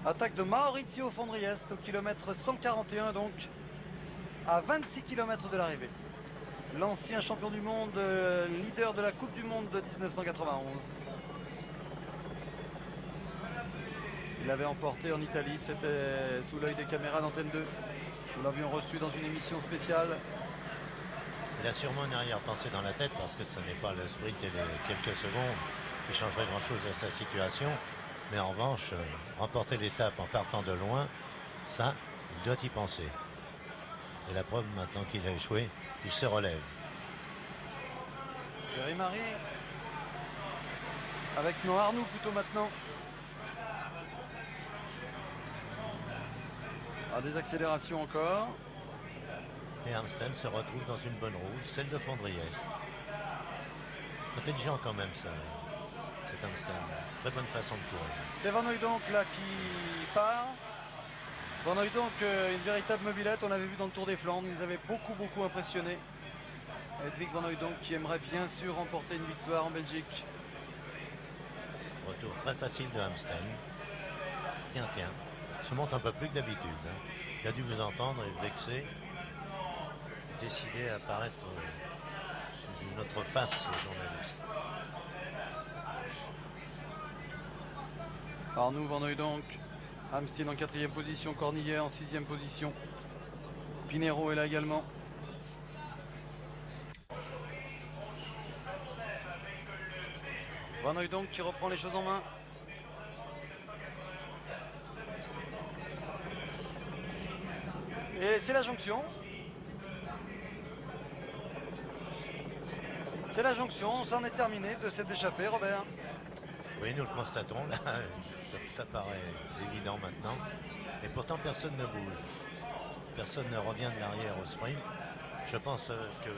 Attaque de Maurizio Fondriest au kilomètre 141 donc, à 26 km de l'arrivée. L'ancien champion du monde, leader de la Coupe du Monde de 1991. Il l'avait emporté en Italie, c'était sous l'œil des caméras d'Antenne 2. Nous l'avions reçu dans une émission spéciale. Il a sûrement une arrière-pensée dans la tête parce que ce n'est pas le sprint et les quelques secondes qui changeraient grand-chose à sa situation. Mais en revanche, remporter l'étape en partant de loin, ça, il doit y penser. Et la preuve, maintenant qu'il a échoué, il se relève. Thierry Marie avec Noirnou plutôt maintenant. Des accélérations encore. Et Amsten se retrouve dans une bonne roue, celle de Fondriès. Intelligent quand même, ça, cet Amsten. Très bonne façon de courir. C'est Van Hooydonk là qui part. Van Hooydonk, une véritable mobilette, on l'avait vu dans le Tour des Flandres, il nous avait beaucoup impressionné. Hedwig Van Hooydonk qui aimerait bien sûr remporter une victoire en Belgique. Retour très facile de Amsten. Tiens, se monte un peu plus que d'habitude. Hein. Il a dû vous entendre et vexé. Décidé à apparaître sous une autre face, ce journaliste. Arnoux, Van Hooydonk, Amsten en 4e position, Cornillet en 6e position. Pinheiro est là également. Van Hooydonk qui reprend les choses en main. Et c'est la jonction. C'est la jonction, on s'en est terminé de cette échappée, Robert. Oui, nous le constatons, là, ça paraît évident maintenant. Et pourtant, personne ne bouge. Personne ne revient de l'arrière au sprint. Je pense que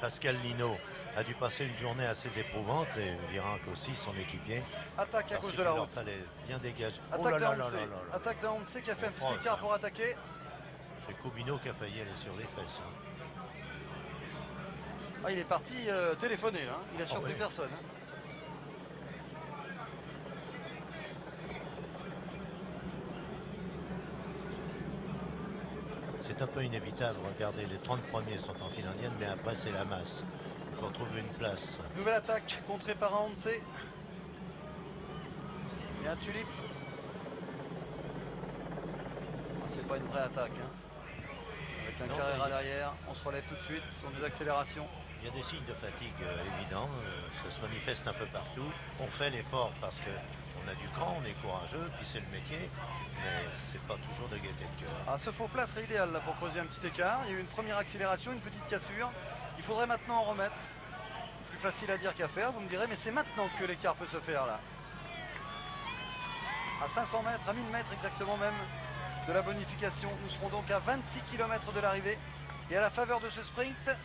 Pascal Lino a dû passer une journée assez éprouvante, et Virenque aussi, son équipier. Attaque à gauche de la route. Il fallait bien dégager. Attaque d'Aonce qui a fait un petit écart pour attaquer. C'est Koubino qui a failli aller sur les fesses. Hein. Ah, il est parti téléphoner là, il a surpris personne. Hein. C'est un peu inévitable, regardez, les 30 premiers sont en file indienne, mais après c'est la masse pour trouver une place. Nouvelle attaque contrée par Aonce. Et un tulipe. C'est pas une vraie attaque. Hein. Avec un Carrera derrière, on se relève tout de suite, ce sont des accélérations. Il y a des signes de fatigue évidents, ça se manifeste un peu partout. On fait l'effort parce qu'on On a du cran, on est courageux, puis c'est le métier, mais c'est pas toujours de gaieté de cœur. Ah, ce faux plat serait idéal là, pour creuser un petit écart. Il y a eu une première accélération, une petite cassure. Il faudrait maintenant en remettre. Plus facile à dire qu'à faire, vous me direz, mais c'est maintenant que l'écart peut se faire là. À 500 mètres, à 1000 mètres exactement même de la bonification. Nous serons donc à 26 km de l'arrivée. Et à la faveur de ce sprint,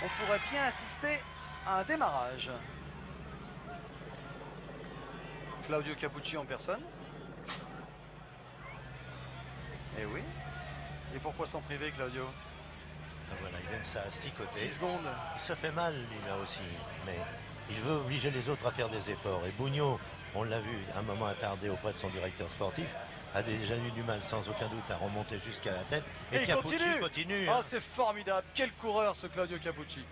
on pourrait bien assister à un démarrage. Claudio Capucci en personne. Eh oui. Et pourquoi s'en priver, Claudio? Ah, voilà, il aime ça asticoter. 6 secondes. Il se fait mal, lui, là aussi, mais il veut obliger les autres à faire des efforts. Et Bugno, on l'a vu un moment attardé auprès de son directeur sportif, a déjà eu du mal, sans aucun doute, à remonter jusqu'à la tête. Et il Capucci continue. continue. Oh, c'est formidable. Quel coureur, ce Claudio Capucci.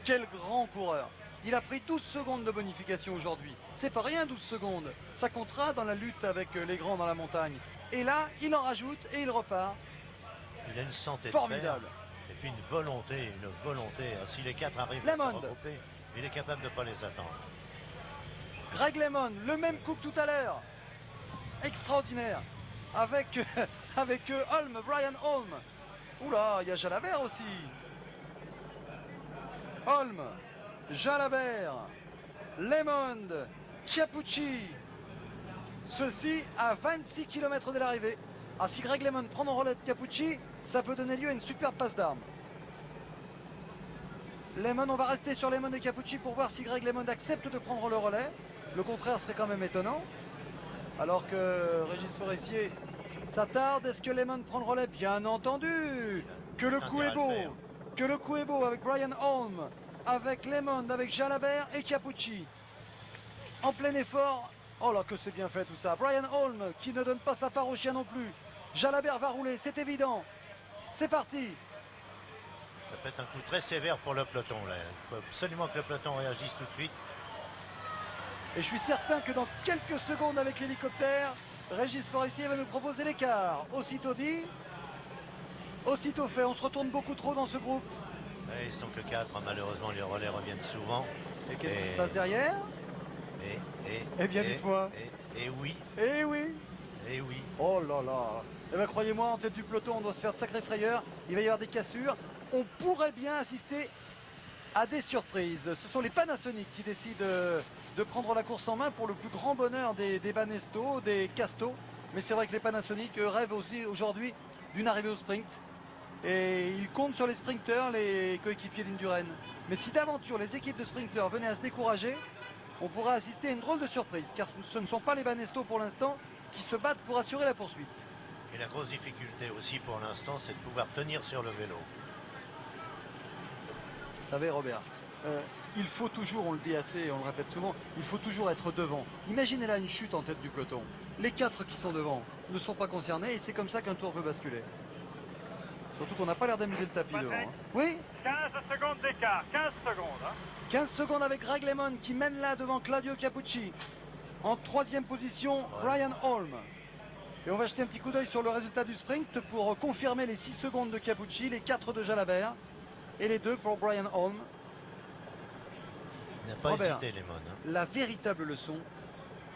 Quel grand coureur. Il a pris 12 secondes de bonification aujourd'hui. C'est pas rien, 12 secondes. Ça comptera dans la lutte avec les grands dans la montagne. Et là, il en rajoute et il repart. Il a une santé Formidable. de fer. Et puis une volonté. Si les quatre arrivent Lemond. à se regrouper, il est capable de ne pas les attendre. Greg Lemon, le même coup que tout à l'heure. Extraordinaire. Avec Holm, Brian Holm. Oula, il y a Jalabert aussi. Holm, Jalabert, Lemond, Capucci. Ceci à 26 km de l'arrivée. Ah, si Greg Lemon prend le relais de Capucci, ça peut donner lieu à une superbe passe d'armes. Lemon, on va rester sur Lemon et Capucci pour voir si Greg Lemon accepte de prendre le relais. Le contraire serait quand même étonnant. Alors que Régis Forestier s'attarde. Est-ce que Lemon prend le relais? Bien entendu. Que le coup est beau. Que le coup est beau avec Brian Holm, avec Lemon, avec Jalabert et Capucci. En plein effort. Oh là, que c'est bien fait tout ça. Brian Holm qui ne donne pas sa part au chien non plus. Jalabert va rouler, c'est évident. C'est parti. Ça peut être un coup très sévère pour le peloton, là. Il faut absolument que le peloton réagisse tout de suite. Et je suis certain que dans quelques secondes avec l'hélicoptère, Régis Forestier va nous proposer l'écart. Aussitôt dit, aussitôt fait. On se retourne beaucoup trop dans ce groupe. Ouais, ils sont que 4, malheureusement les relais reviennent souvent. Et qu'est-ce qui se passe derrière? Eh bien, dites-moi. Et oui, Eh oui. et oui. Oh là là. Eh bien, croyez-moi, en tête du peloton, on doit se faire de sacrées frayeurs. Il va y avoir des cassures. On pourrait bien assister à des surprises. Ce sont les Panasonic qui décident de prendre la course en main pour le plus grand bonheur des Banesto, des Casto. Mais c'est vrai que les Panasonic rêvent aussi aujourd'hui d'une arrivée au sprint. Et ils comptent sur les sprinteurs, les coéquipiers d'Indurain. Mais si d'aventure les équipes de sprinteurs venaient à se décourager, on pourrait assister à une drôle de surprise. Car ce ne sont pas les Banesto pour l'instant qui se battent pour assurer la poursuite. Et la grosse difficulté aussi pour l'instant, c'est de pouvoir tenir sur le vélo. Vous savez, Robert, il faut toujours, on le dit assez, on le répète souvent, il faut toujours être devant. Imaginez là une chute en tête du peloton. Les 4 qui sont devant ne sont pas concernés et c'est comme ça qu'un tour peut basculer. Surtout qu'on n'a pas l'air d'amuser le tapis devant. Hein. Oui, 15 secondes d'écart, 15 secondes. Hein. 15 secondes avec Greg Lemon qui mène là devant Claudio Capucci. En 3e position, Brian Holm. Et on va jeter un petit coup d'œil sur le résultat du sprint pour confirmer les 6 secondes de Capucci, les 4 de Jalabert et les 2 pour Brian Holm. Il n'a pas Robert, hésité, Lemon. Hein. La véritable leçon,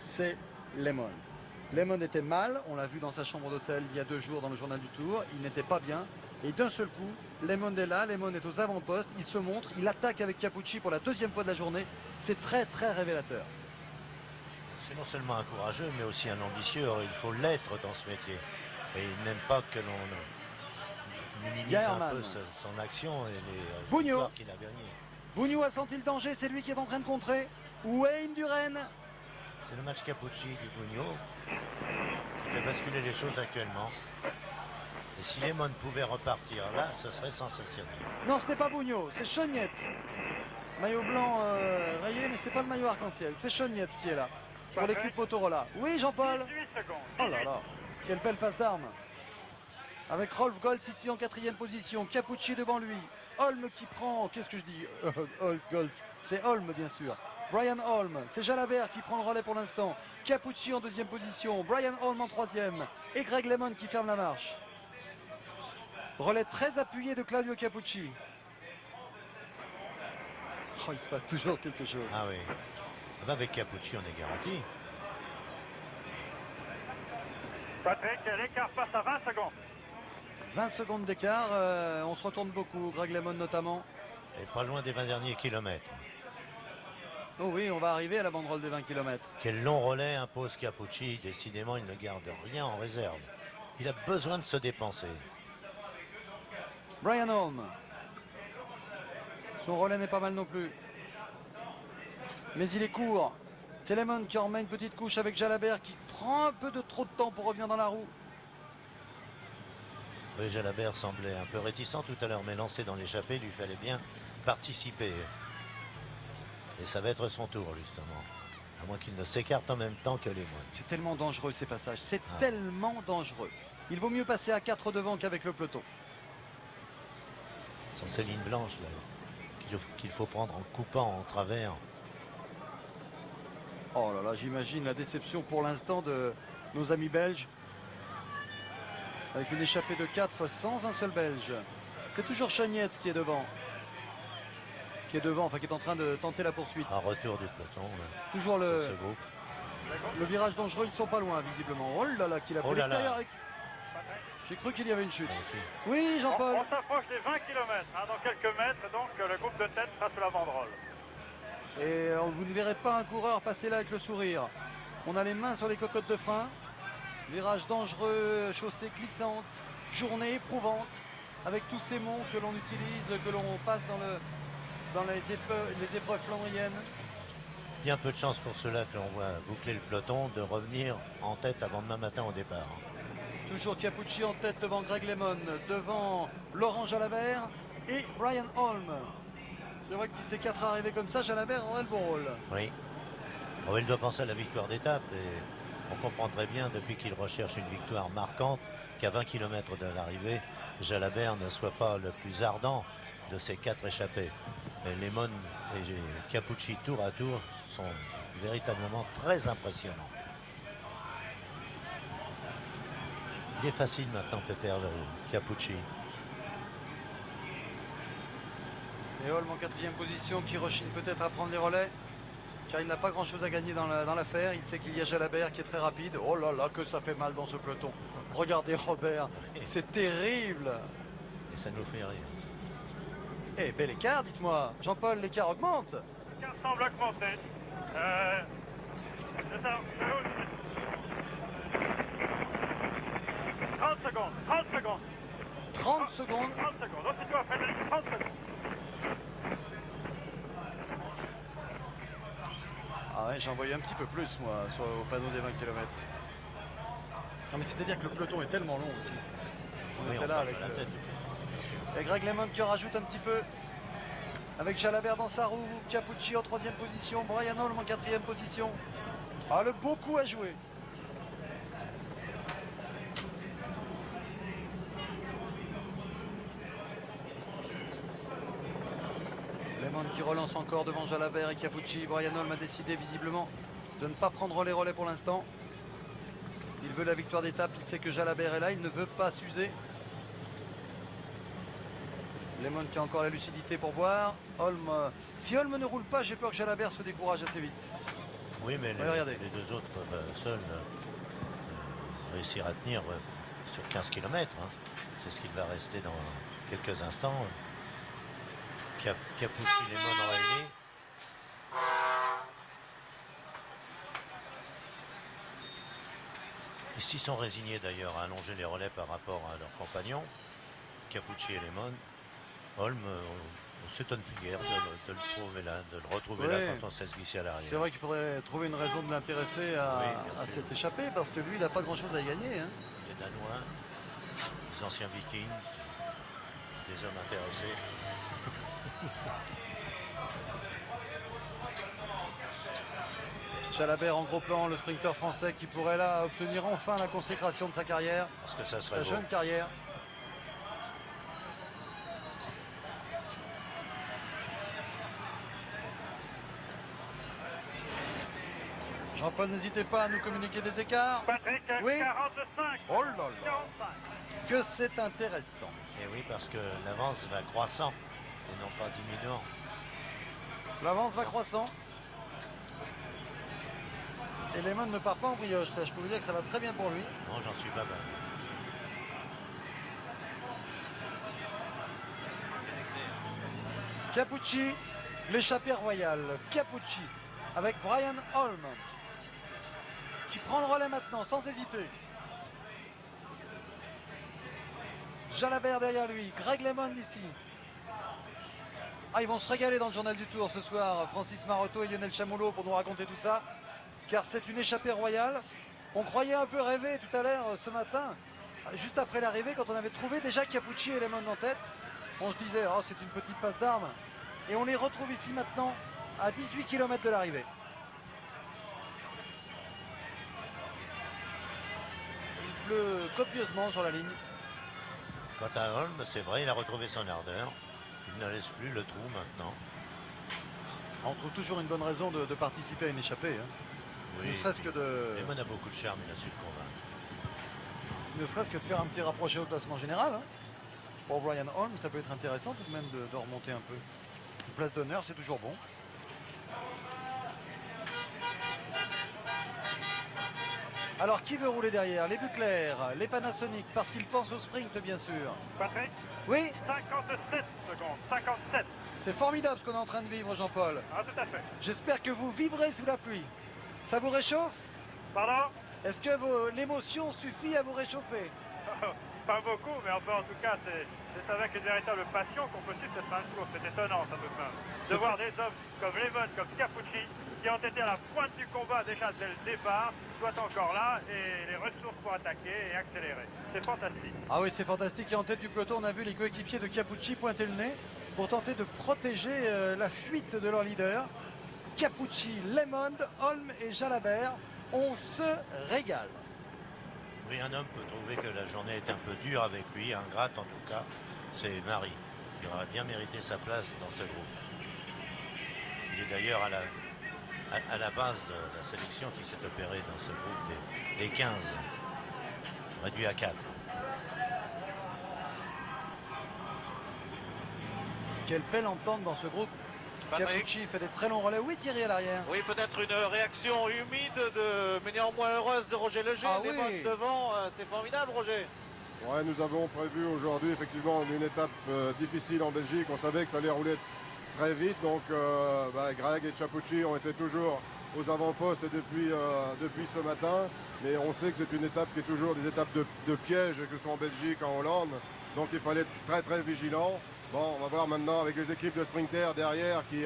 c'est Lemon. Lemon était mal, on l'a vu dans sa chambre d'hôtel il y a 2 jours dans le journal du Tour, il n'était pas bien. Et d'un seul coup, Lemon est là, Lemon est aux avant-postes, il se montre, il attaque avec Capucci pour la 2e fois de la journée. C'est très très révélateur. C'est non seulement un courageux, mais aussi un ambitieux. Il faut l'être dans ce métier. Et il n'aime pas que l'on minimise German. un peu son action et les Bugno. victoires qu'il a gagnées. Bugno a senti le danger, c'est lui qui est en train de contrer. Où est Indurain? C'est le match Capucci du Bugno qui fait basculer les choses actuellement. Et si Lemon pouvait repartir là, ce serait sensationnel. Non, ce n'est pas Bugno, c'est Choniette. Maillot blanc rayé, mais c'est pas le maillot arc-en-ciel. C'est Choniette qui est là, pour l'équipe Motorola. Oui, Jean-Paul? 18 secondes. Oh là là, quelle belle passe d'armes. Avec Rolf Goltz ici en 4e position, Capucci devant lui. Holm qui prend, qu'est-ce que je dis? Rolf Goltz, c'est Holm bien sûr. Brian Holm, c'est Jalabert qui prend le relais pour l'instant. Capucci en 2e position, Brian Holm en 3e. Et Greg Lemon qui ferme la marche. Relais très appuyé de Claudio Capucci. Oh, il se passe toujours quelque chose. Ah oui. Ah bah avec Capucci, on est garanti. Patrick, l'écart passe à 20 secondes. 20 secondes d'écart, on se retourne beaucoup, Greg LeMond notamment. Et pas loin des 20 derniers kilomètres. Oh oui, on va arriver à la banderole des 20 km. Quel long relais impose Capucci. Décidément, il ne garde rien en réserve. Il a besoin de se dépenser. Brian Holm. Son relais n'est pas mal non plus. Mais il est court. C'est LeMond qui en met une petite couche avec Jalabert qui prend un peu de trop de temps pour revenir dans la roue. Oui, Jalabert semblait un peu réticent tout à l'heure, mais lancé dans l'échappée, il lui fallait bien participer. Et ça va être son tour, justement. À moins qu'il ne s'écarte en même temps que les moines. C'est tellement dangereux ces passages. C'est tellement dangereux. Il vaut mieux passer à 4 devant qu'avec le peloton. Ce sont ces lignes blanches là qu'il faut prendre en coupant en travers. Oh là là, j'imagine la déception pour l'instant de nos amis belges. Avec une échappée de 4 sans un seul belge. C'est toujours Chagnetz qui est devant. Qui est en train de tenter la poursuite. Un retour du peloton. Là, toujours ce groupe. le virage dangereux, ils sont pas loin visiblement. Oh là là, qu'il a fait l'extérieur. J'ai cru qu'il y avait une chute. Oui, Jean-Paul. On s'approche des 20 km. Dans quelques mètres, donc, le groupe de tête sera sous la banderole. Et vous ne verrez pas un coureur passer là avec le sourire. On a les mains sur les cocottes de frein. Virage dangereux, chaussée glissante, journée éprouvante, avec tous ces monts que l'on utilise, que l'on passe dans les épreuves flandriennes. Bien peu de chance pour ceux-là que l'on voit boucler le peloton de revenir en tête avant demain matin au départ. Toujours Capucci en tête devant Greg LeMond, devant Laurent Jalabert et Brian Holm. C'est vrai que si ces 4 arrivaient comme ça, Jalabert aurait le bon rôle. Oui. Oh, il doit penser à la victoire d'étape et on comprend très bien depuis qu'il recherche une victoire marquante qu'à 20 km de l'arrivée, Jalabert ne soit pas le plus ardent de ces 4 échappés. Mais LeMond et Capucci tour à tour sont véritablement très impressionnants. Il est facile maintenant, Pépère Capucci. Et Holm en 4e position qui rechigne peut-être à prendre les relais. Car il n'a pas grand chose à gagner dans l'affaire. Il sait qu'il y a Jalabert qui est très rapide. Oh là là, que ça fait mal dans ce peloton. Regardez Robert, c'est terrible. Et ça nous fait rire. Eh, bel écart, dites-moi. Jean-Paul, l'écart augmente. L'écart semble augmenter. C'est ça. 30 secondes. 30 secondes. 30 secondes. 30 secondes. Aussitôt après, 30 secondes. Ah ouais, j'en voyais un petit peu plus, moi, au panneau des 20 km. Non, mais c'est-à-dire que le peloton est tellement long aussi. On était là avec la tête. Et Greg LeMond qui en rajoute un petit peu. Avec Jalabert dans sa roue, Capucci en 3e position, Brian Holm en 4e position. Ah, le beau coup à jouer. LeMond qui relance encore devant Jalabert et Capucci. Brian Holm a décidé visiblement de ne pas prendre les relais pour l'instant. Il veut la victoire d'étape, il sait que Jalabert est là, il ne veut pas s'user. LeMond qui a encore la lucidité pour boire. Holm, si Holm ne roule pas, j'ai peur que Jalabert se décourage assez vite. Oui, mais regardez. Les 2 autres peuvent seuls réussir à tenir sur 15 km. Hein. C'est ce qu'il va rester dans quelques instants. Capucci, LeMond réunis. Et s'ils sont résignés d'ailleurs à allonger les relais par rapport à leurs compagnons, Capucci et LeMond, Holm, on ne s'étonne plus guère de le retrouver là quand on se laisse glisser à l'arrière. C'est vrai qu'il faudrait trouver une raison de l'intéresser à cette échappée parce que lui, il n'a pas grand-chose à y gagner. Hein. Des Danois, des anciens Vikings, des hommes intéressés. Jalabert en gros plan, le sprinter français qui pourrait là obtenir enfin la consécration de sa carrière, Parce que ça serait sa beau. jeune carrière. Jean-Paul, n'hésitez pas à nous communiquer des écarts. Patrick, Oui. 45. Oh là là, 45. que c'est intéressant. Et oui, parce que l'avance va croissant et non pas diminuant. L'avance va croissant. Et Lemon ne part pas en brioche, ça, je peux vous dire que ça va très bien pour lui. Non, j'en suis pas mal. Capucci, l'échappée royale. Capucci avec Brian Holm qui prend le relais maintenant sans hésiter. Jalabert derrière lui, Greg Lemon ici. Ah, ils vont se régaler dans le journal du Tour ce soir, Francis Maroto et Lionel Chamoulot pour nous raconter tout ça, car c'est une échappée royale. On croyait un peu rêver tout à l'heure ce matin, juste après l'arrivée, quand on avait trouvé déjà Capucci et Lemon en tête. On se disait, oh, c'est une petite passe d'armes. Et on les retrouve ici maintenant à 18 km de l'arrivée. Il pleut copieusement sur la ligne. Quant à Holm, c'est vrai, il a retrouvé son ardeur. Il ne laisse plus le trou maintenant. On trouve toujours une bonne raison de participer à une échappée. Hein. Oui, Ne serait-ce que de... Lemon a beaucoup de charme, il a su le convaincre. Ne serait-ce que de faire un petit rapproché au classement général. Hein. Pour Brian Holm, ça peut être intéressant tout de même de remonter un peu. Une place d'honneur, c'est toujours bon. Alors, qui veut rouler derrière? Les Buchler, les Panasonic, parce qu'ils pensent au sprint, bien sûr. Patrick, Oui, 57 secondes, 57. c'est formidable ce qu'on est en train de vivre, Jean-Paul. Ah, tout à fait. J'espère que vous vibrez sous la pluie. Ça vous réchauffe? Pardon? Est-ce que l'émotion suffit à vous réchauffer? Pas beaucoup, mais enfin, en tout cas, c'est avec une véritable passion qu'on peut suivre cette fin de course. C'est étonnant, ça tout de même. De voir des hommes comme Lemon, comme Capucci, qui ont été à la pointe du combat déjà dès le départ, soient encore là et les ressources pour attaquer et accélérer. C'est fantastique. Ah oui, c'est fantastique. Et en tête du peloton, on a vu les coéquipiers de Capucci pointer le nez pour tenter de protéger la fuite de leur leader. Capucci, Lemon, Holm et Jalabert, on se régale. Oui, un homme peut trouver que la journée est un peu dure avec lui, ingrate en tout cas, c'est Marie. Il aura bien mérité sa place dans ce groupe. Il est d'ailleurs à la base de la sélection qui s'est opérée dans ce groupe des 15, réduit à 4. Quelle belle entente dans ce groupe. Patrick. Capucci fait des très longs relais. Oui, Thierry à l'arrière. Oui, peut-être une réaction humide, mais néanmoins heureuse de Roger Leger. Ah Les oui. modes devant, c'est formidable, Roger. Ouais, nous avons prévu aujourd'hui effectivement une étape difficile en Belgique. On savait que ça allait rouler très vite. Donc Greg et Capucci ont été toujours aux avant-postes depuis ce matin. Mais on sait que c'est une étape qui est toujours des étapes de piège, que ce soit en Belgique, en Hollande. Donc il fallait être très très vigilant. Bon, on va voir maintenant avec les équipes de sprinters derrière qui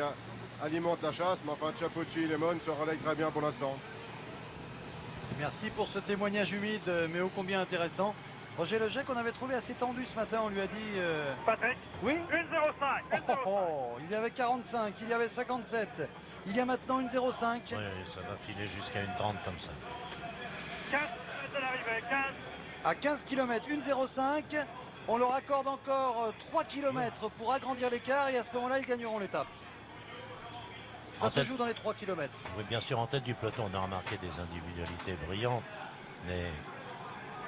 alimentent la chasse. Mais enfin, Capucci et Lemon se relayent très bien pour l'instant. Merci pour ce témoignage humide, mais ô combien intéressant. Roger Leger qu'on avait trouvé assez tendu ce matin, on lui a dit... Patrick, Oui 1,05. 1,05. Oh, il y avait 45, il y avait 57, il y a maintenant une 0,5. Oui, ça va filer jusqu'à une 30 comme ça. 15 km de l'arrivée, 15. À 15 km, une 0,5. On leur accorde encore 3 km pour agrandir l'écart et à ce moment-là, ils gagneront l'étape. Ça En se tête- joue dans les 3 km. Oui, bien sûr, en tête du peloton, on a remarqué des individualités brillantes, mais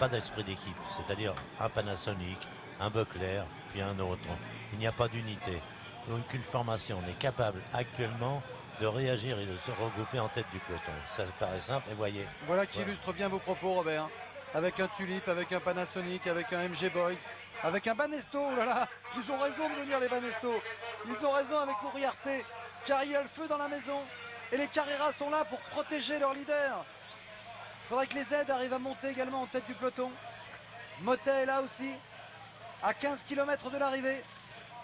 pas d'esprit d'équipe. C'est-à-dire un Panasonic, un Buchler, puis un autre. Il n'y a pas d'unité. Donc une formation n'est capable actuellement de réagir et de se regrouper en tête du peloton. Ça paraît simple, et voyez. Voilà qui illustre bien vos propos, Robert. Avec un Tulip, avec un Panasonic, avec un MG Boys, avec un Banesto. Oh là là, ils ont raison de venir les Banesto. Ils ont raison avec Uriarte, car il y a le feu dans la maison. Et les Carreras sont là pour protéger leur leader. Il faudrait que les aides arrivent à monter également en tête du peloton. Motet est là aussi, à 15 km de l'arrivée.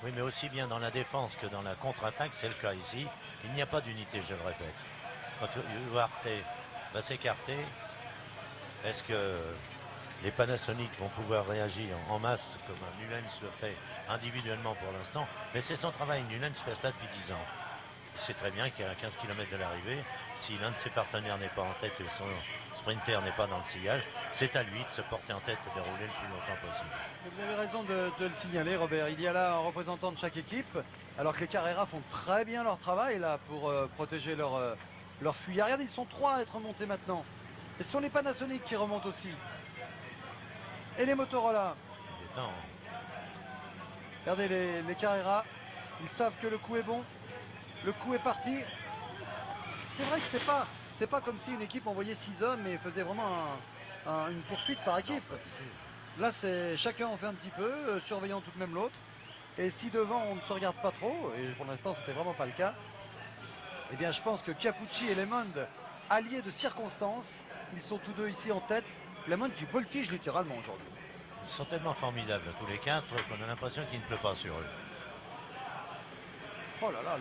Oui, mais aussi bien dans la défense que dans la contre-attaque, c'est le cas ici. Il n'y a pas d'unité, je le répète. Quand Uriarte va s'écarter, est-ce que les Panasonic vont pouvoir réagir en masse comme Nulens le fait individuellement pour l'instant? Mais c'est son travail. Nulens fait ça depuis 10 ans. Il sait très bien qu'à 15 km de l'arrivée, si l'un de ses partenaires n'est pas en tête et son sprinter n'est pas dans le sillage, c'est à lui de se porter en tête et de rouler le plus longtemps possible. Vous avez raison de le signaler, Robert. Il y a là un représentant de chaque équipe, alors que les Carreras font très bien leur travail là pour protéger leur fuyard. Regardez, ils sont 3 à être montés maintenant. Et ce sont les Panasonic qui remontent aussi. Et les Motorola. Il est temps. Regardez les Carreras. Ils savent que le coup est bon. Le coup est parti. C'est vrai que c'est pas comme si une équipe envoyait 6 hommes et faisait vraiment une poursuite par équipe. Là, c'est chacun en fait un petit peu, surveillant tout de même l'autre. Et si devant on ne se regarde pas trop, et pour l'instant c'était vraiment pas le cas, eh bien je pense que Capucci et Lemond, alliés de circonstances, ils sont tous deux ici en tête. Lemond qui voltige littéralement aujourd'hui. Ils sont tellement formidables tous les quatre qu'on a l'impression qu'il ne pleut pas sur eux. Oh là là,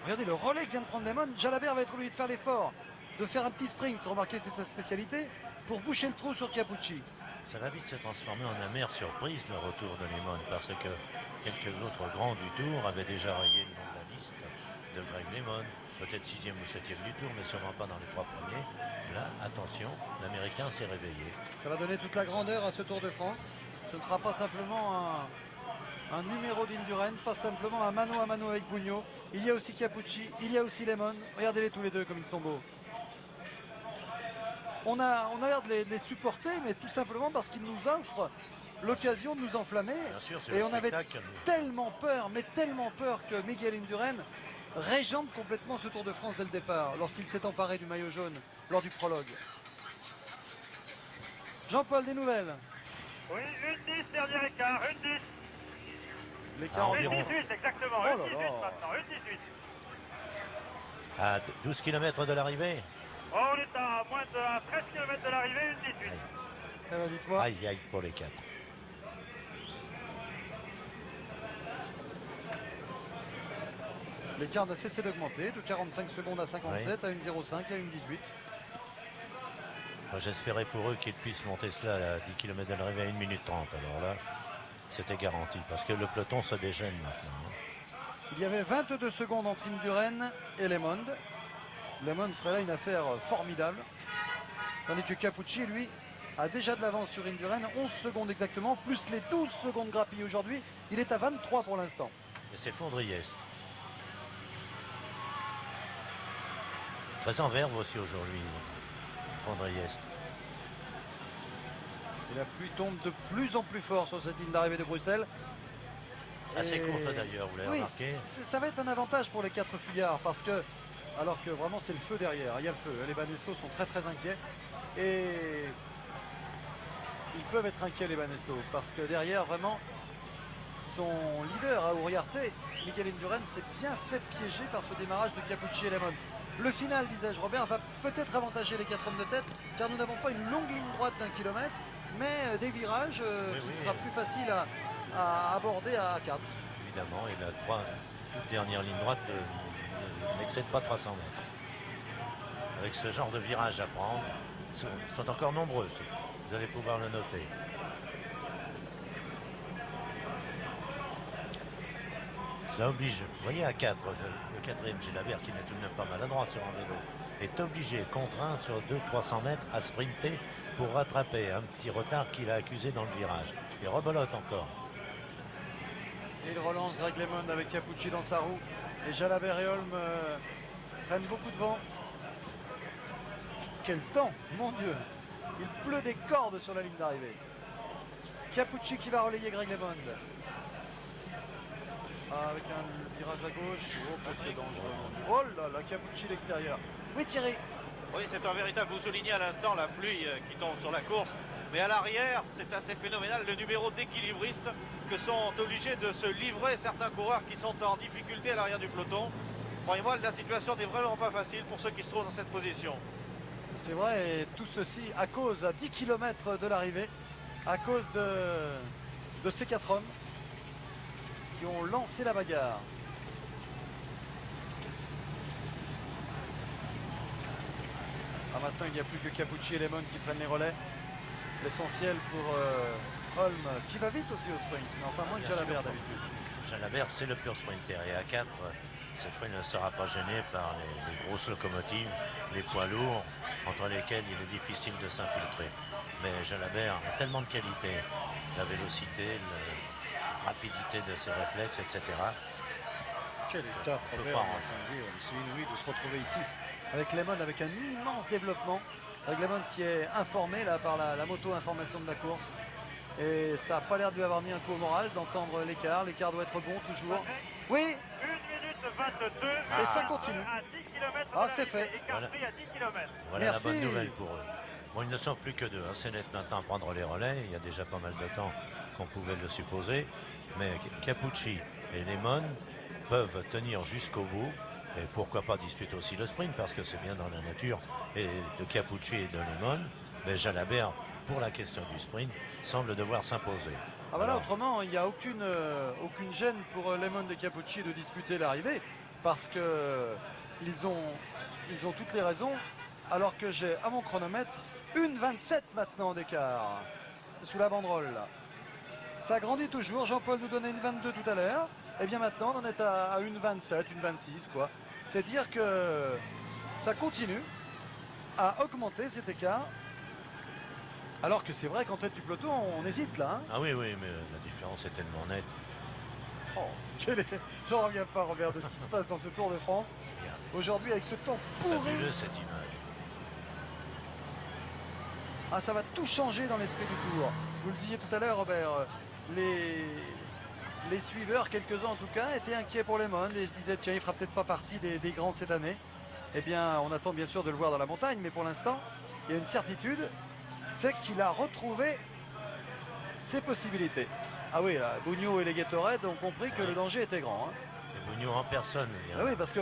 regardez le relais que vient de prendre Lemond. Jalabert va être obligé de faire l'effort, de faire un petit sprint, remarquez c'est sa spécialité, pour boucher le trou sur Capucci. Ça va vite se transformer en amère surprise le retour de Lemond parce que quelques autres grands du tour avaient déjà rayé le nom de la liste de Greg Lemond, peut-être 6e ou 7e du tour, mais sûrement pas dans les 3 premiers. Là, attention, l'Américain s'est réveillé. Ça va donner toute la grandeur à ce Tour de France. Ce ne sera pas simplement un numéro d'Indurain, pas simplement un mano à mano avec Bugno. Il y a aussi Capucci, il y a aussi Lemond. Regardez-les tous les deux comme ils sont beaux. On a l'air de les supporter, mais tout simplement parce qu'ils nous offrent l'occasion de nous enflammer. Bien sûr, c'est et le on avait spectacle. tellement peur, mais tellement peur que Miguel Indurain régente complètement ce Tour de France dès le départ, lorsqu'il s'est emparé du maillot jaune lors du prologue. Jean-Paul, des nouvelles? Oui, 1-10, dernier écart, 1-10. L'écart environ. 1-18 exactement, Oh là 1-18 là. maintenant, 1-18. À 12 km de l'arrivée. Oh, on est à moins de 13 km de l'arrivée, 1-18. Eh ben, dites-moi. Aïe aïe pour les 4. L'écart n'a cessé d'augmenter de 45 secondes à 57 à 1,05 à 1,18. J'espérais pour eux qu'ils puissent monter cela à 10 km de l'arrivée à 1 minute 30. Alors là, c'était garanti parce que le peloton se déchaîne maintenant. Il y avait 22 secondes entre Indurain et Lemond. Lemond ferait là une affaire formidable. Tandis que Capucci, lui, a déjà de l'avance sur Indurain. 11 secondes exactement, plus les 12 secondes grappillées aujourd'hui. Il est à 23 pour l'instant. Et c'est Fondriest. Très en verve aussi aujourd'hui, Fondriest. Et la pluie tombe de plus en plus fort sur cette ligne d'arrivée de Bruxelles. Assez Et- courte d'ailleurs, vous l'avez Oui, remarqué. ça va être un avantage pour les 4 fuyards parce que, alors que vraiment c'est le feu derrière, il y a le feu. Les Banesto sont très très inquiets et ils peuvent être inquiets les Banesto parce que derrière vraiment son leader à Uriarte, Miguel Indurain, s'est bien fait piéger par ce démarrage de Capucci et Lemond. Le final, disais-je, Robert, va peut-être avantager les 4 hommes de tête car nous n'avons pas une longue ligne droite d'1 kilomètre mais des virages qui sera plus facile à aborder à 4. Évidemment, et la toute dernière ligne droite n'excède pas 300 mètres. Avec ce genre de virage à prendre, ils sont encore nombreux, vous allez pouvoir le noter. Ça oblige, vous voyez à 4, le 4e Jalabert qui n'est tout de même pas maladroit sur un vélo, est obligé, contraint sur 200-300 mètres à sprinter pour rattraper un petit retard qu'il a accusé dans le virage. Et rebelote encore. Et il relance Greg Lemond avec Capucci dans sa roue. Et Jalabert et Holm prennent beaucoup de vent. Quel temps, mon Dieu! Il pleut des cordes sur la ligne d'arrivée. Capucci qui va relayer Greg Lemond. Avec un virage à gauche. Oh, que c'est dangereux. Oh là là, Capucci l'extérieur. Oui, Thierry. Oui, c'est un véritable, vous soulignez à l'instant la pluie qui tombe sur la course. Mais à l'arrière, c'est assez phénoménal le numéro d'équilibriste que sont obligés de se livrer certains coureurs qui sont en difficulté à l'arrière du peloton. Croyez-moi, la situation n'est vraiment pas facile pour ceux qui se trouvent dans cette position. C'est vrai, et tout ceci à cause, à 10 km de l'arrivée, à cause de ces 4 hommes qui ont lancé la bagarre. Ah, maintenant, il n'y a plus que Capucci et Lemond qui prennent les relais. L'essentiel pour Holm, qui va vite aussi au sprint, mais enfin moins que Bien Jalabert sûr. d'habitude. Jalabert, c'est le pur sprinter. Et à 4, cette fois, il ne sera pas gêné par les grosses locomotives, les poids lourds, entre lesquels il est difficile de s'infiltrer. Mais Jalabert a tellement de qualité, la vélocité, la rapidité de ses réflexes, etc. Quel état, peut Robert, pas on est en train de dire. C'est inouï de se retrouver ici avec Lemond, avec un immense développement. Avec Lemond qui est informé là, par la moto-information de la course. Et ça n'a pas l'air de lui avoir mis un coup au moral d'entendre l'écart. L'écart doit être bon toujours. Oui, 1 minute 22. et ça continue. À 10 km km. Ah, c'est fait. Écart Voilà. pris à 10 km. Voilà Merci. la bonne nouvelle pour eux. Bon, ils ne sont plus que deux. Hein. C'est net maintenant à prendre les relais. Il y a déjà pas mal de temps qu'on pouvait le supposer. Mais Capucci et Lemon peuvent tenir jusqu'au bout. Et pourquoi pas disputer aussi le sprint, parce que c'est bien dans la nature. Et de Capucci et de Lemon, mais Jalabert, pour la question du sprint, semble devoir s'imposer. Ah voilà, Alors, autrement, il n'y a aucune gêne pour Lemon de Capucci de disputer l'arrivée, parce que ils ont toutes les raisons, alors que j'ai à mon chronomètre 1,27 maintenant d'écart sous la banderole. Là. Ça grandit toujours, Jean-Paul nous donnait une 22 tout à l'heure, et bien maintenant on en est à 1,27, 1,26 quoi. C'est dire que ça continue à augmenter cet écart. Alors que c'est vrai qu'en tête du peloton, on hésite là. Hein. ah oui, mais la différence est tellement nette. Oh, j'en reviens pas, Robert, de ce qui se passe dans ce Tour de France. Aujourd'hui, avec ce temps pourri. Fabuleux cette image. Ah, ça va tout changer dans l'esprit du Tour. Vous le disiez tout à l'heure, Robert. Les suiveurs, quelques-uns en tout cas, étaient inquiets pour Lemon et se disaient, tiens, il fera peut-être pas partie des grands cette année. Eh bien, on attend bien sûr de le voir dans la montagne, mais pour l'instant, il y a une certitude, c'est qu'il a retrouvé ses possibilités. Ah oui, là, Bugno et les Gatorade ont compris que le danger était grand. Hein. Et Bugno en personne. Ah oui, parce que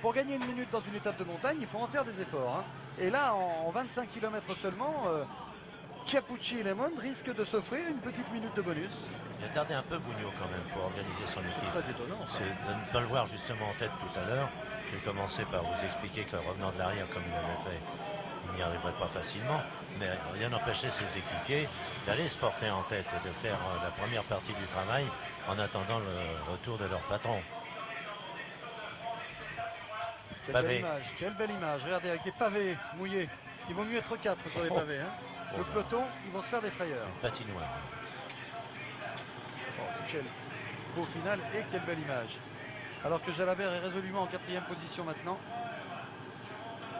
pour gagner une minute dans une étape de montagne, il faut en faire des efforts. Hein. Et là, en 25 km seulement, Capucci et Lemon risquent de s'offrir une petite minute de bonus. Il a tardé un peu Bugno quand même pour organiser son C'est équipe. très étonnant. Ça. C'est de ne pas le voir justement en tête tout à l'heure. Je vais commencer par vous expliquer qu'en revenant de l'arrière comme il avait fait, il n'y arriverait pas facilement. Mais rien n'empêchait ses équipiers d'aller se porter en tête et de faire la première partie du travail en attendant le retour de leur patron. Pavé. Quelle belle image. Regardez, avec des pavés mouillés. Il vaut mieux être 4 sur les pavés. Hein. Le peloton, ils vont se faire des frayeurs. Patinoire. Oh, quel beau final et quelle belle image. Alors que Jalabert est résolument en 4e position maintenant.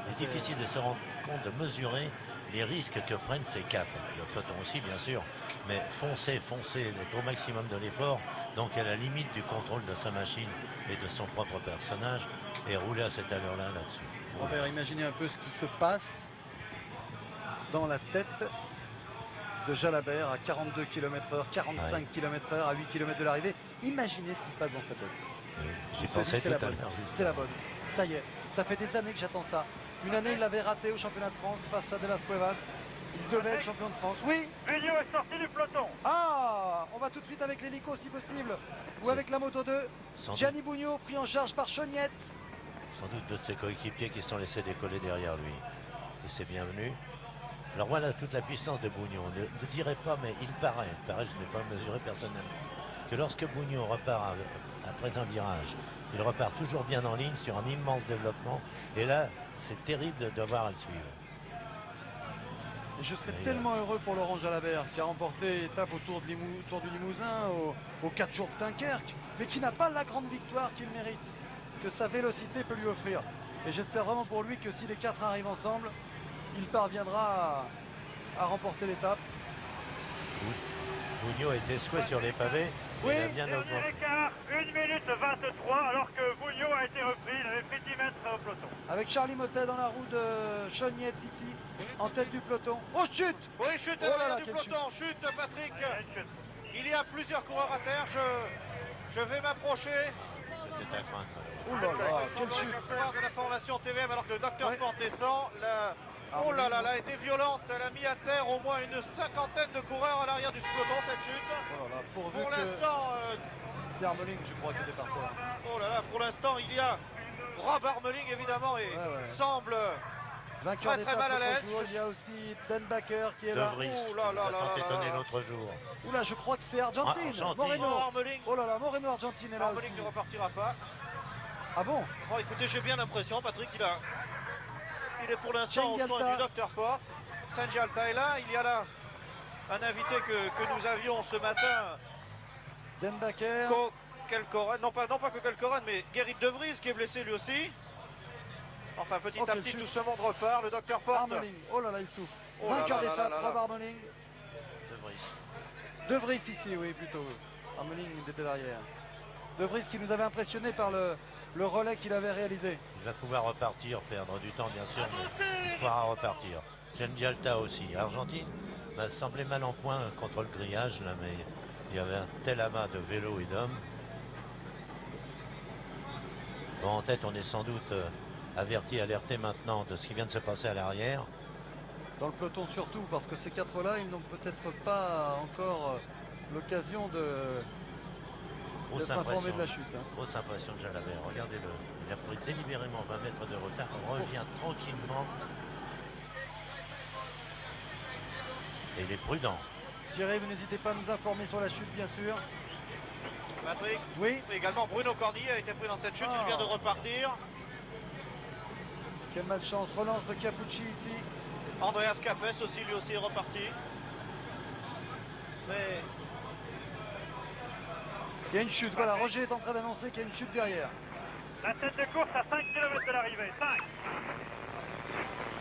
C'est difficile de se rendre compte, de mesurer les risques que prennent ces quatre. Le peloton aussi, bien sûr, mais foncer, être au maximum de l'effort, donc à la limite du contrôle de sa machine et de son propre personnage, et rouler à cette allure-là, là-dessus. Robert, imaginez un peu ce qui se passe dans la tête de Jalabert à 42 km/h, 45 km/h, à 8 km de l'arrivée. Imaginez ce qui se passe dans sa tête. J'y Il se dit, pensais c'est tout la à bonne. l'heure. C'est la bonne. Ça y est, ça fait des années que j'attends ça. Une année, il l'avait raté au championnat de France face à De Las Cuevas. Il devait être champion de France. Oui. Bugno est sorti du peloton. Ah, on va tout de suite avec l'hélico si possible. Ou avec la moto 2. Sans Gianni Bugno pris en charge par Chonietz. Sans doute deux de ses coéquipiers qui sont laissés décoller derrière lui. Et c'est bienvenu. Alors voilà toute la puissance de Bugno. Ne dirais pas, mais il paraît, je n'ai pas mesuré personnellement, que lorsque Bugno repart après un virage, il repart toujours bien en ligne sur un immense développement. Et là, c'est terrible de devoir le suivre. Et je serais tellement heureux pour Laurent Jalabert qui a remporté l'étape au Tour du Limousin, aux 4 jours de Dunkerque, mais qui n'a pas la grande victoire qu'il mérite, que sa vélocité peut lui offrir. Et j'espère vraiment pour lui que si les 4 arrivent ensemble, il parviendra à remporter l'étape. Bugno était secoué sur les pavés. Oui. Il a bien Dernier augmenté. écart, 1 minute 23, alors que Bugno a été repris. Il avait pris 10 mètres au peloton. Avec Charlie Motet dans la roue de Chonietz ici, en tête du peloton. Oh chute! Oui, chute Oh à là l'arrière là, du quelle peloton. Chute, Patrick. Il y a une chute. Il y a plusieurs coureurs à terre. Je vais m'approcher. C'était à craindre. Oh là là, Il quelle semblerait chute! qu'un coureur de la formation TVM, alors que le docteur Ouais. Ford descend. Oh là là, elle a été violente. Elle a mis à terre au moins une cinquantaine de coureurs à l'arrière du peloton, cette chute. Oh là là, pourvu Pour que l'instant, c'est Armeling, je crois, qui était par terre. oh là là, pour l'instant, il y a Rob Armeling évidemment et Ouais. semble Vainqueur très, très d'étape mal à l'autre l'aise. jour, il y a aussi Dan Baker qui est De là. Vries, Oh là qui là nous a là tant là étonné là. l'autre jour. Oula, je crois que c'est Argentine. Argentine. Moreno. Oh, Armeling. Oh là là, Moreno Argentine est là aussi. Armeling ne repartira pas. Ah bon? Oh, écoutez, j'ai bien l'impression, Patrick, il est pour l'instant au Sangialta. soin du docteur Ford. Sangialta est là. Il y a là un invité que nous avions ce matin. Dan Baker. Kelkoren, non pas que Kelkoren, mais Gerrit De Vries qui est blessé lui aussi. Enfin, petit Oh, à quelle petit, chute. tout ce monde repart. Le docteur Porte. Armeling. Oh là là, il souffre. Oh là Vainqueur là là d'étape, là là Rob là. Armeling. De Vries. De Vries ici, oui, plutôt. Armeling était derrière. De Vries qui nous avait impressionné par le le relais qu'il avait réalisé. Il va pouvoir repartir, perdre du temps bien sûr, mais il pourra repartir. Genjalta aussi. Argentine m'a semblé mal en point contre le grillage, là, mais il y avait un tel amas de vélos et d'hommes. Bon, en tête, on est sans doute averti, alerté maintenant de ce qui vient de se passer à l'arrière. Dans le peloton surtout, parce que ces quatre-là, ils n'ont peut-être pas encore l'occasion Grosse d'être informés impression, de la chute. Hein. grosse impression de Jalabert. Regardez-le. Il a pris délibérément 20 mètres de retard. On revient tranquillement. Et il est prudent. Thierry, vous n'hésitez pas à nous informer sur la chute, bien sûr. Patrick, Oui, également Bruno Cornier a été pris dans cette chute, il vient de repartir. quelle malchance. Relance de Capucci ici. Andreas Capes aussi, lui aussi est reparti. Mais Il y a une chute, voilà, Roger est en train d'annoncer qu'il y a une chute derrière. La tête de course à 5 km de l'arrivée. 5.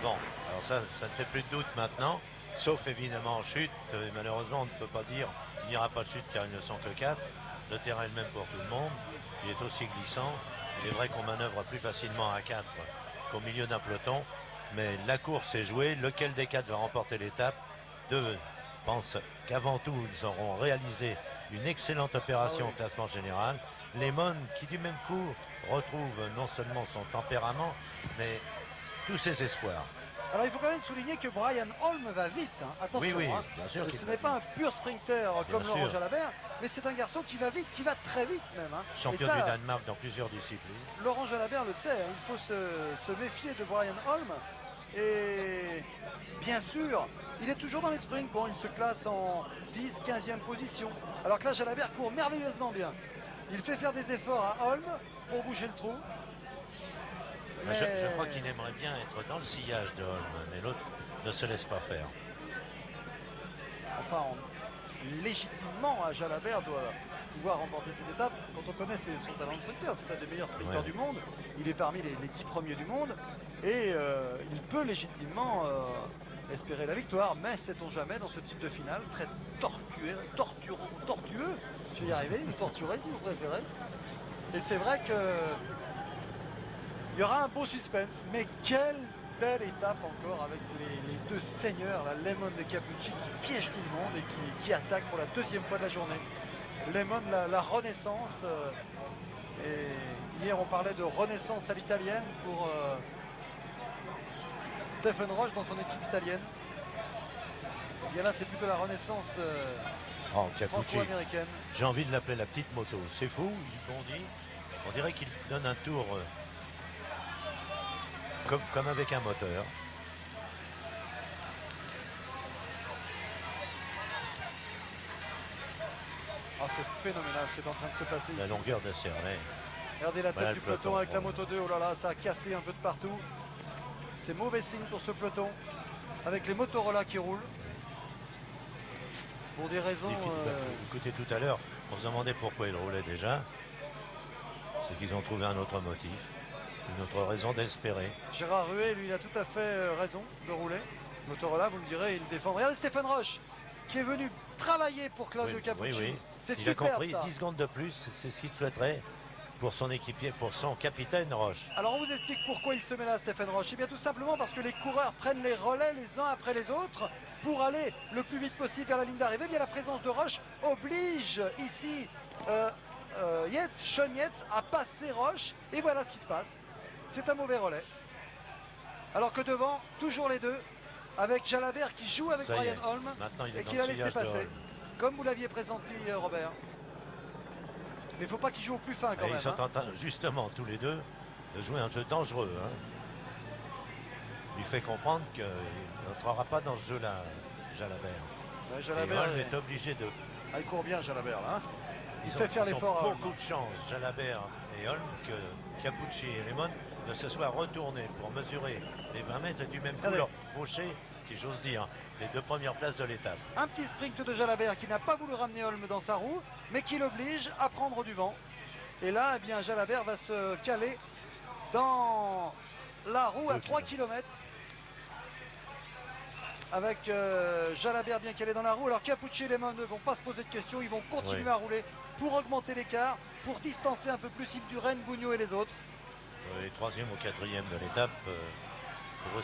Bon, alors ça ne fait plus de doute maintenant. Sauf évidemment en chute. Malheureusement, on ne peut pas dire qu'il n'y aura pas de chute car ils ne sont que 4. Le terrain est le même pour tout le monde. Il est aussi glissant. Il est vrai qu'on manœuvre plus facilement à 4 qu'au milieu d'un peloton. Mais la course est jouée. Lequel des 4 va remporter l'étape? Deux pensent qu'avant tout, ils auront réalisé une excellente opération au classement général. Lemon, qui du même coup retrouve non seulement son tempérament, mais tous ses espoirs. Alors il faut quand même souligner que Brian Holm va vite, hein. Attention, Oui, hein. bien sûr. Ce n'est pas un pur sprinter comme Bien Laurent sûr. Jalabert, mais c'est un garçon qui va vite, qui va très vite même. Hein. Champion Et ça, du Danemark dans plusieurs disciplines. Laurent Jalabert le sait, hein. Il faut se méfier de Brian Holm. Et bien sûr, il est toujours dans les sprints. Bon, il se classe en 10, 15e position. Alors que là, Jalabert court merveilleusement bien. Il fait faire des efforts à Holm pour bouger le trou. Mais je crois qu'il aimerait bien être dans le sillage de Holm, mais l'autre ne se laisse pas faire. Enfin, légitimement, Jalabert doit pouvoir remporter cette étape. Quand on connaît son talent de sprinter, c'est un des meilleurs sprinters Ouais. du monde. Il est parmi les 10 premiers du monde. Et il peut légitimement espérer la victoire. Mais sait-on jamais dans ce type de finale, très tortueux. Je vais y arriver, ou torturé si vous préférez. Et c'est vrai que il y aura un beau suspense. Mais quelle belle étape encore avec les deux seigneurs, la Lemon de Capucci qui piège tout le monde et qui attaque pour la deuxième fois de la journée. Lemon, la renaissance. Et hier on parlait de renaissance à l'italienne pour Stephen Roche dans son équipe italienne. Et bien là c'est plutôt la renaissance Oh, Capucci, franco-américaine. j'ai envie de l'appeler la petite moto. C'est fou, il bondit. On dirait qu'il donne un tour comme avec un moteur. Ah, c'est phénoménal ce qui est en train de se passer La ici. longueur de Cernet. Regardez la tête Voilà du le peloton peloton. avec la moto 2. Oh là là, ça a cassé un peu de partout. C'est mauvais signe pour ce peloton. Avec les Motorola qui roulent. Pour des raisons... Écoutez, tout à l'heure, on se demandait pourquoi ils roulaient déjà. C'est qu'ils ont trouvé un autre motif, une autre raison d'espérer. Gérard Ruet, lui, il a tout à fait raison de rouler. Motorola, vous me direz, il défend. Regardez Stéphane Roche, qui est venu travailler pour Claudio Capucci. Oui. C'est Il a super compris, ça. 10 secondes de plus, c'est ce qu'il souhaiterait pour son équipier, pour son capitaine Roche. Alors on vous explique pourquoi il se met là, Stéphane Roche. Eh bien tout simplement parce que les coureurs prennent les relais les uns après les autres pour aller le plus vite possible vers la ligne d'arrivée. Eh bien la présence de Roche oblige ici Sean Yates à passer Roche. Et voilà ce qui se passe. C'est un mauvais relais. Alors que devant, toujours les deux, avec Jalabert qui joue avec Ça y est, Brian Holm maintenant il est et dans qui le l'a laissé sillage de passer. Holm. Comme vous l'aviez présenté, Robert. Mais il ne faut pas qu'il joue au plus fin quand Et même. ils sont hein. en train, justement, tous les deux, de jouer un jeu dangereux. Hein. Il fait comprendre qu'il n'entrera pas dans ce jeu-là, Jalabert. Ouais, Et Jalabert, Holm est obligé de... ah, il court bien Jalabert là. Hein. Il Ils fait ont- faire ils ont l'effort à Holm. beaucoup de chance, Jalabert et Holm, que Capucci et Lemon ne se soient retournés pour mesurer les 20 mètres et du même coup Allez. leur faucher, si j'ose dire, les 2 premières places de l'étape. Un petit sprint de Jalabert qui n'a pas voulu ramener Holm dans sa roue, mais qui l'oblige à prendre du vent. Et là, eh bien, Jalabert va se caler dans la roue à 3 km. Avec Jalabert bien calé dans la roue. Alors Capucci et Lemon ne vont pas se poser de questions, ils vont continuer Oui. à rouler pour augmenter l'écart. pour distancer un peu plus Indurain, Bugno et les autres. Les 3e ou 4e de l'étape, pour eux,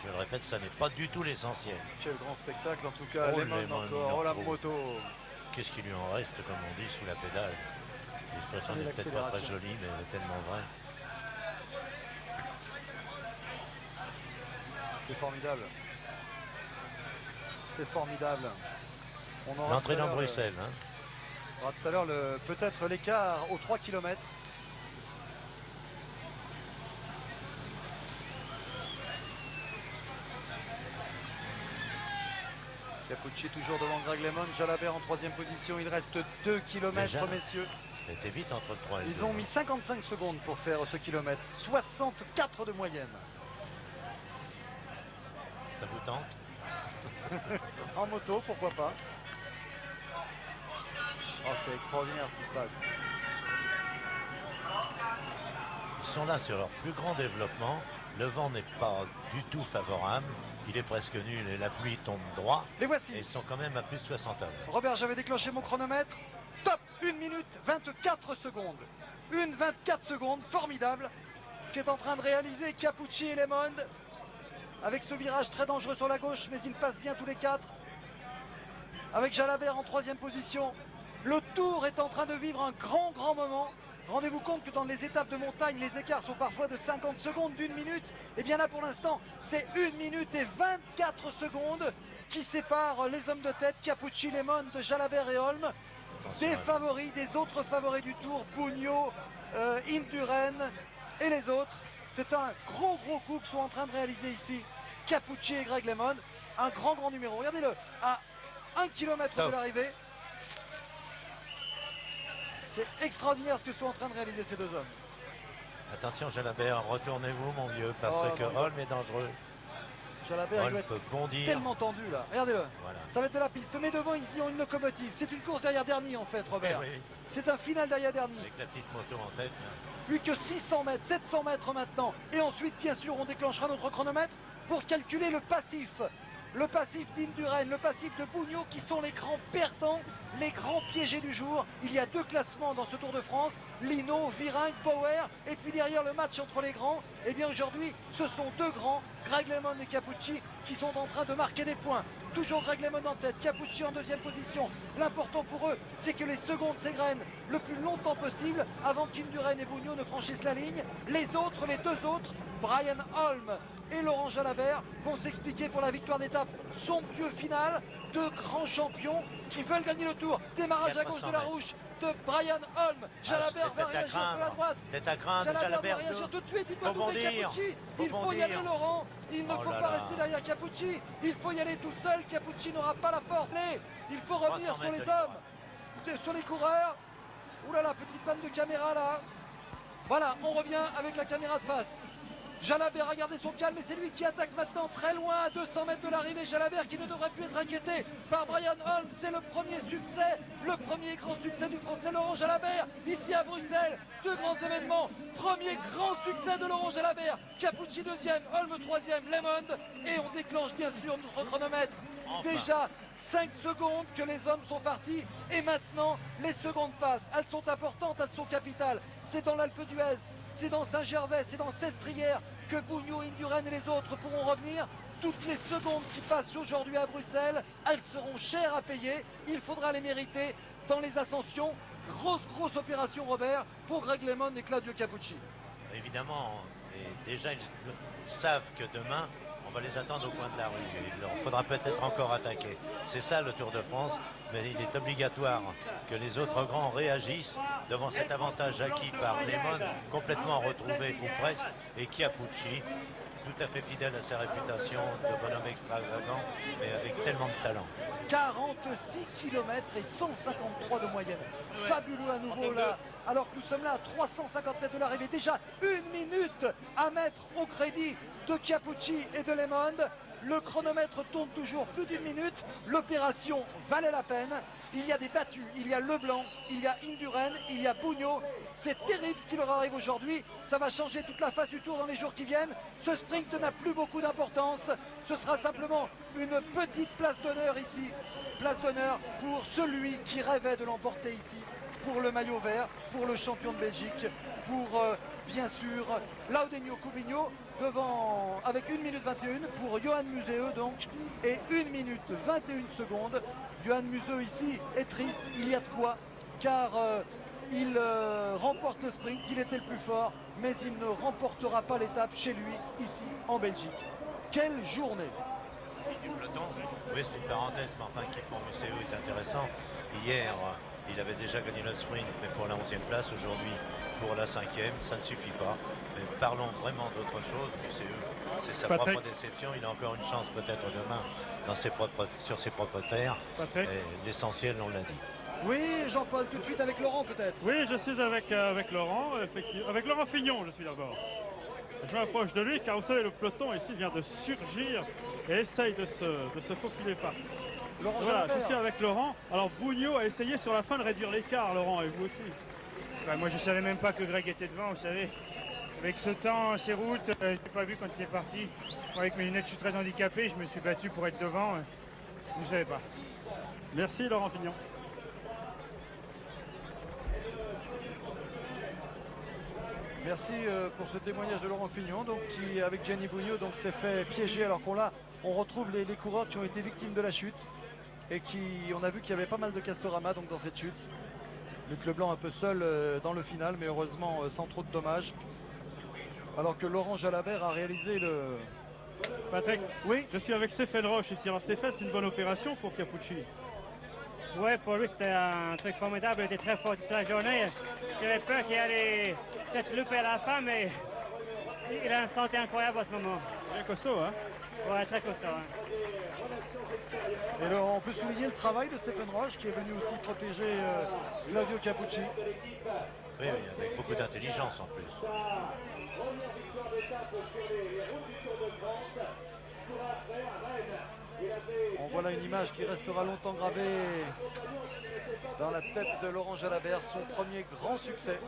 je le répète, ça n'est pas du tout l'essentiel. Quel grand spectacle en tout cas, Oh, Lehmann Lehmann, encore, il en oh la trouve. moto. Qu'est-ce qu'il lui en reste, comme on dit, sous la pédale? L'expression Allez, n'est peut-être pas très l'accélération. jolie, mais elle est tellement vraie. C'est formidable. C'est formidable. On aura L'entrée tout à dans l'heure, Bruxelles. Hein. on aura tout à l'heure peut-être l'écart aux 3 km. Capucci toujours devant Greg LeMond, Jalabert en 3e position. Il reste 2 km, Déjà. messieurs. C'était vite entre le 3 et le 2. Ils ont mis 55 secondes pour faire ce kilomètre. 64 de moyenne. Ça vous tente? En moto, pourquoi pas. Oh, c'est extraordinaire ce qui se passe. Ils sont là sur leur plus grand développement. Le vent n'est pas du tout favorable. Il est presque nul et la pluie tombe droit. Les voici. Et ils sont quand même à plus de 60 heures. Robert, j'avais déclenché mon chronomètre. Top, 1 minute 24 secondes. 1,24 secondes, formidable. Ce qu'est en train de réaliser Capucci et LeMond. Avec ce virage très dangereux sur la gauche, mais ils passent bien tous les 4. Avec Jalabert en 3e position. Le Tour est en train de vivre un grand moment. Rendez-vous compte que dans les étapes de montagne, les écarts sont parfois de 50 secondes, d'1 minute. Et bien là, pour l'instant, c'est 1 minute et 24 secondes qui séparent les hommes de tête, Capucci, LeMond, Jalabert et Holm, des favoris, des autres favoris du Tour, Bugno, Indurain et les autres. C'est un gros coup que sont en train de réaliser ici Capucci et Greg LeMond. Un grand numéro. Regardez-le, à 1 km de l'arrivée. C'est extraordinaire ce que sont en train de réaliser ces deux hommes. Attention Jalabert, retournez-vous mon vieux, parce Oh, que bon, Holm est dangereux. Jalabert il Holm doit être peut bondir. tellement tendu là. Regardez-le. Voilà. Ça va être de la piste. Mais devant, ils ont une locomotive. C'est une course derrière Dernier en fait, Robert. Oui, oui, C'est un final derrière Dernier. avec la petite moto en tête. Plus que 600 mètres, 700 mètres maintenant. Et ensuite, bien sûr, on déclenchera notre chronomètre pour calculer le passif. Le passif d'Indurain, le passif de Bugno qui sont les grands perdants, les grands piégés du jour. Il y a 2 classements dans ce Tour de France, Lino, Virenque, Power, et puis derrière le match entre les grands. Et bien aujourd'hui, ce sont 2 grands, Greg LeMond et Capucci, qui sont en train de marquer des points. Toujours Greg LeMond en tête, Capucci en 2e position. L'important pour eux, c'est que les secondes s'égrènent le plus longtemps possible avant qu'Indurain et Bugno ne franchissent la ligne. Les autres, les 2 autres, Brian Holm et Laurent Jalabert vont s'expliquer pour la victoire d'étape. Somptueux final, 2 grands champions qui veulent gagner le Tour. Démarrage à gauche de la rouge de Brian Holm. Jalabert va réagir sur la droite. C'est à craindre, Jalabert va Jalabert. réagir tout de suite. Il doit Faut doubler bondir. Capucci. Faut Il faut y bondir. aller Laurent. Il ne Oh faut là pas là. rester derrière Capucci. Il faut y aller tout seul. Capucci n'aura pas la force. Il faut revenir 300 sur les mètres de hommes, sur les coureurs. Ouh là là, petite panne de caméra là. Voilà, on revient avec la caméra de face. Jalabert a gardé son calme et c'est lui qui attaque maintenant très loin à 200 mètres de l'arrivée. Jalabert qui ne devrait plus être inquiété par Brian Holm. C'est le premier succès, le premier grand succès du Français Laurent Jalabert ici à Bruxelles. 2 grands événements. Premier grand succès de Laurent Jalabert. Capucci 2e, Holm 3e, LeMond. Et on déclenche bien sûr notre chronomètre. Enfin. Déjà 5 secondes que les hommes sont partis et maintenant les secondes passent. Elles sont importantes, elles sont capitales. C'est dans l'Alpe d'Huez, c'est dans Saint-Gervais, c'est dans Sestrières que Bugno, Indurain et les autres pourront revenir. Toutes les secondes qui passent aujourd'hui à Bruxelles, elles seront chères à payer. Il faudra les mériter dans les ascensions. Grosse opération, Robert, pour Greg LeMond et Claudio Capucci. Évidemment, et déjà ils savent que demain, on va les attendre au coin de la rue. Il leur faudra peut-être encore attaquer. C'est ça le Tour de France, mais il est obligatoire que les autres grands réagissent devant cet avantage acquis par LeMond, complètement retrouvé ou presque, et Capucci, tout à fait fidèle à sa réputation de bonhomme extravagant, mais avec tellement de talent. 46 km et 153 de moyenne. Fabuleux à nouveau là. Alors que nous sommes là à 350 mètres de l'arrivée. Déjà 1 minute à mettre au crédit de Capucci et de LeMond. Le chronomètre tourne toujours plus d'1 minute. L'opération valait la peine. Il y a des battus. Il y a Leblanc, il y a Indurain, il y a Bugno. C'est terrible ce qui leur arrive aujourd'hui. Ça va changer toute la face du Tour dans les jours qui viennent. Ce sprint n'a plus beaucoup d'importance. Ce sera simplement une petite place d'honneur ici. Place d'honneur pour celui qui rêvait de l'emporter ici. pour le maillot vert, pour le champion de Belgique, pour bien sûr Laudegno Cubigno devant avec 1 minute 21 pour Johan Museeuw donc et 1 minute 21 secondes. Johan Museeuw ici est triste, il y a de quoi car il remporte le sprint, il était le plus fort mais il ne remportera pas l'étape chez lui ici en Belgique. Quelle journée! Du peloton. Oui, c'est une parenthèse, mais enfin, qui pour Museeuw est intéressant. Hier, il avait déjà gagné le sprint, mais pour la 11e place. Aujourd'hui, pour la 5e, ça ne suffit pas. Mais parlons vraiment d'autre chose. Museeuw, c'est sa propre déception. Il a encore une chance peut-être demain sur ses propres terres. L'essentiel, on l'a dit. Oui, Jean-Paul, tout de suite avec Laurent peut-être. Oui, je suis avec Laurent, effectivement. Avec Laurent Fignon, je suis d'abord. Je m'approche de lui car vous savez, le peloton ici vient de surgir et essaye de se faufiler pas. Laurent Voilà, Jalabert. je suis avec Laurent. Alors Bugno a essayé sur la fin de réduire l'écart, Laurent, et vous aussi. Moi je savais même pas que Greg était devant, vous savez. Avec ce temps, ces routes, je n'ai pas vu quand il est parti. Moi, avec mes lunettes, je suis très handicapé, je me suis battu pour être devant. Je ne savais pas. Merci Laurent Fignon. Merci pour ce témoignage de Laurent Fignon, donc, qui avec Gianni Bugno s'est fait piéger alors on retrouve les coureurs qui ont été victimes de la chute et on a vu qu'il y avait pas mal de Castorama donc, dans cette chute. Luc Leblanc un peu seul dans le final, mais heureusement sans trop de dommages. Alors que Laurent Jalabert a réalisé le... Patrick, oui, je suis avec Stéphane Roche ici. Alors Stéphane, c'est une bonne opération pour Capucci. Oui, pour lui, c'était un truc formidable. Il était très fort toute la journée. J'avais peur qu'il allait peut-être louper à la fin, mais il a un santé incroyable à ce moment. Il est costaud, hein? Oui, très costaud. Hein. Et là, on peut souligner le travail de Stéphane Roche qui est venu aussi protéger Claudio Capucci. Oui, avec beaucoup d'intelligence en plus. On voit là une image qui restera longtemps gravée dans la tête de Laurent Jalabert, son premier grand succès.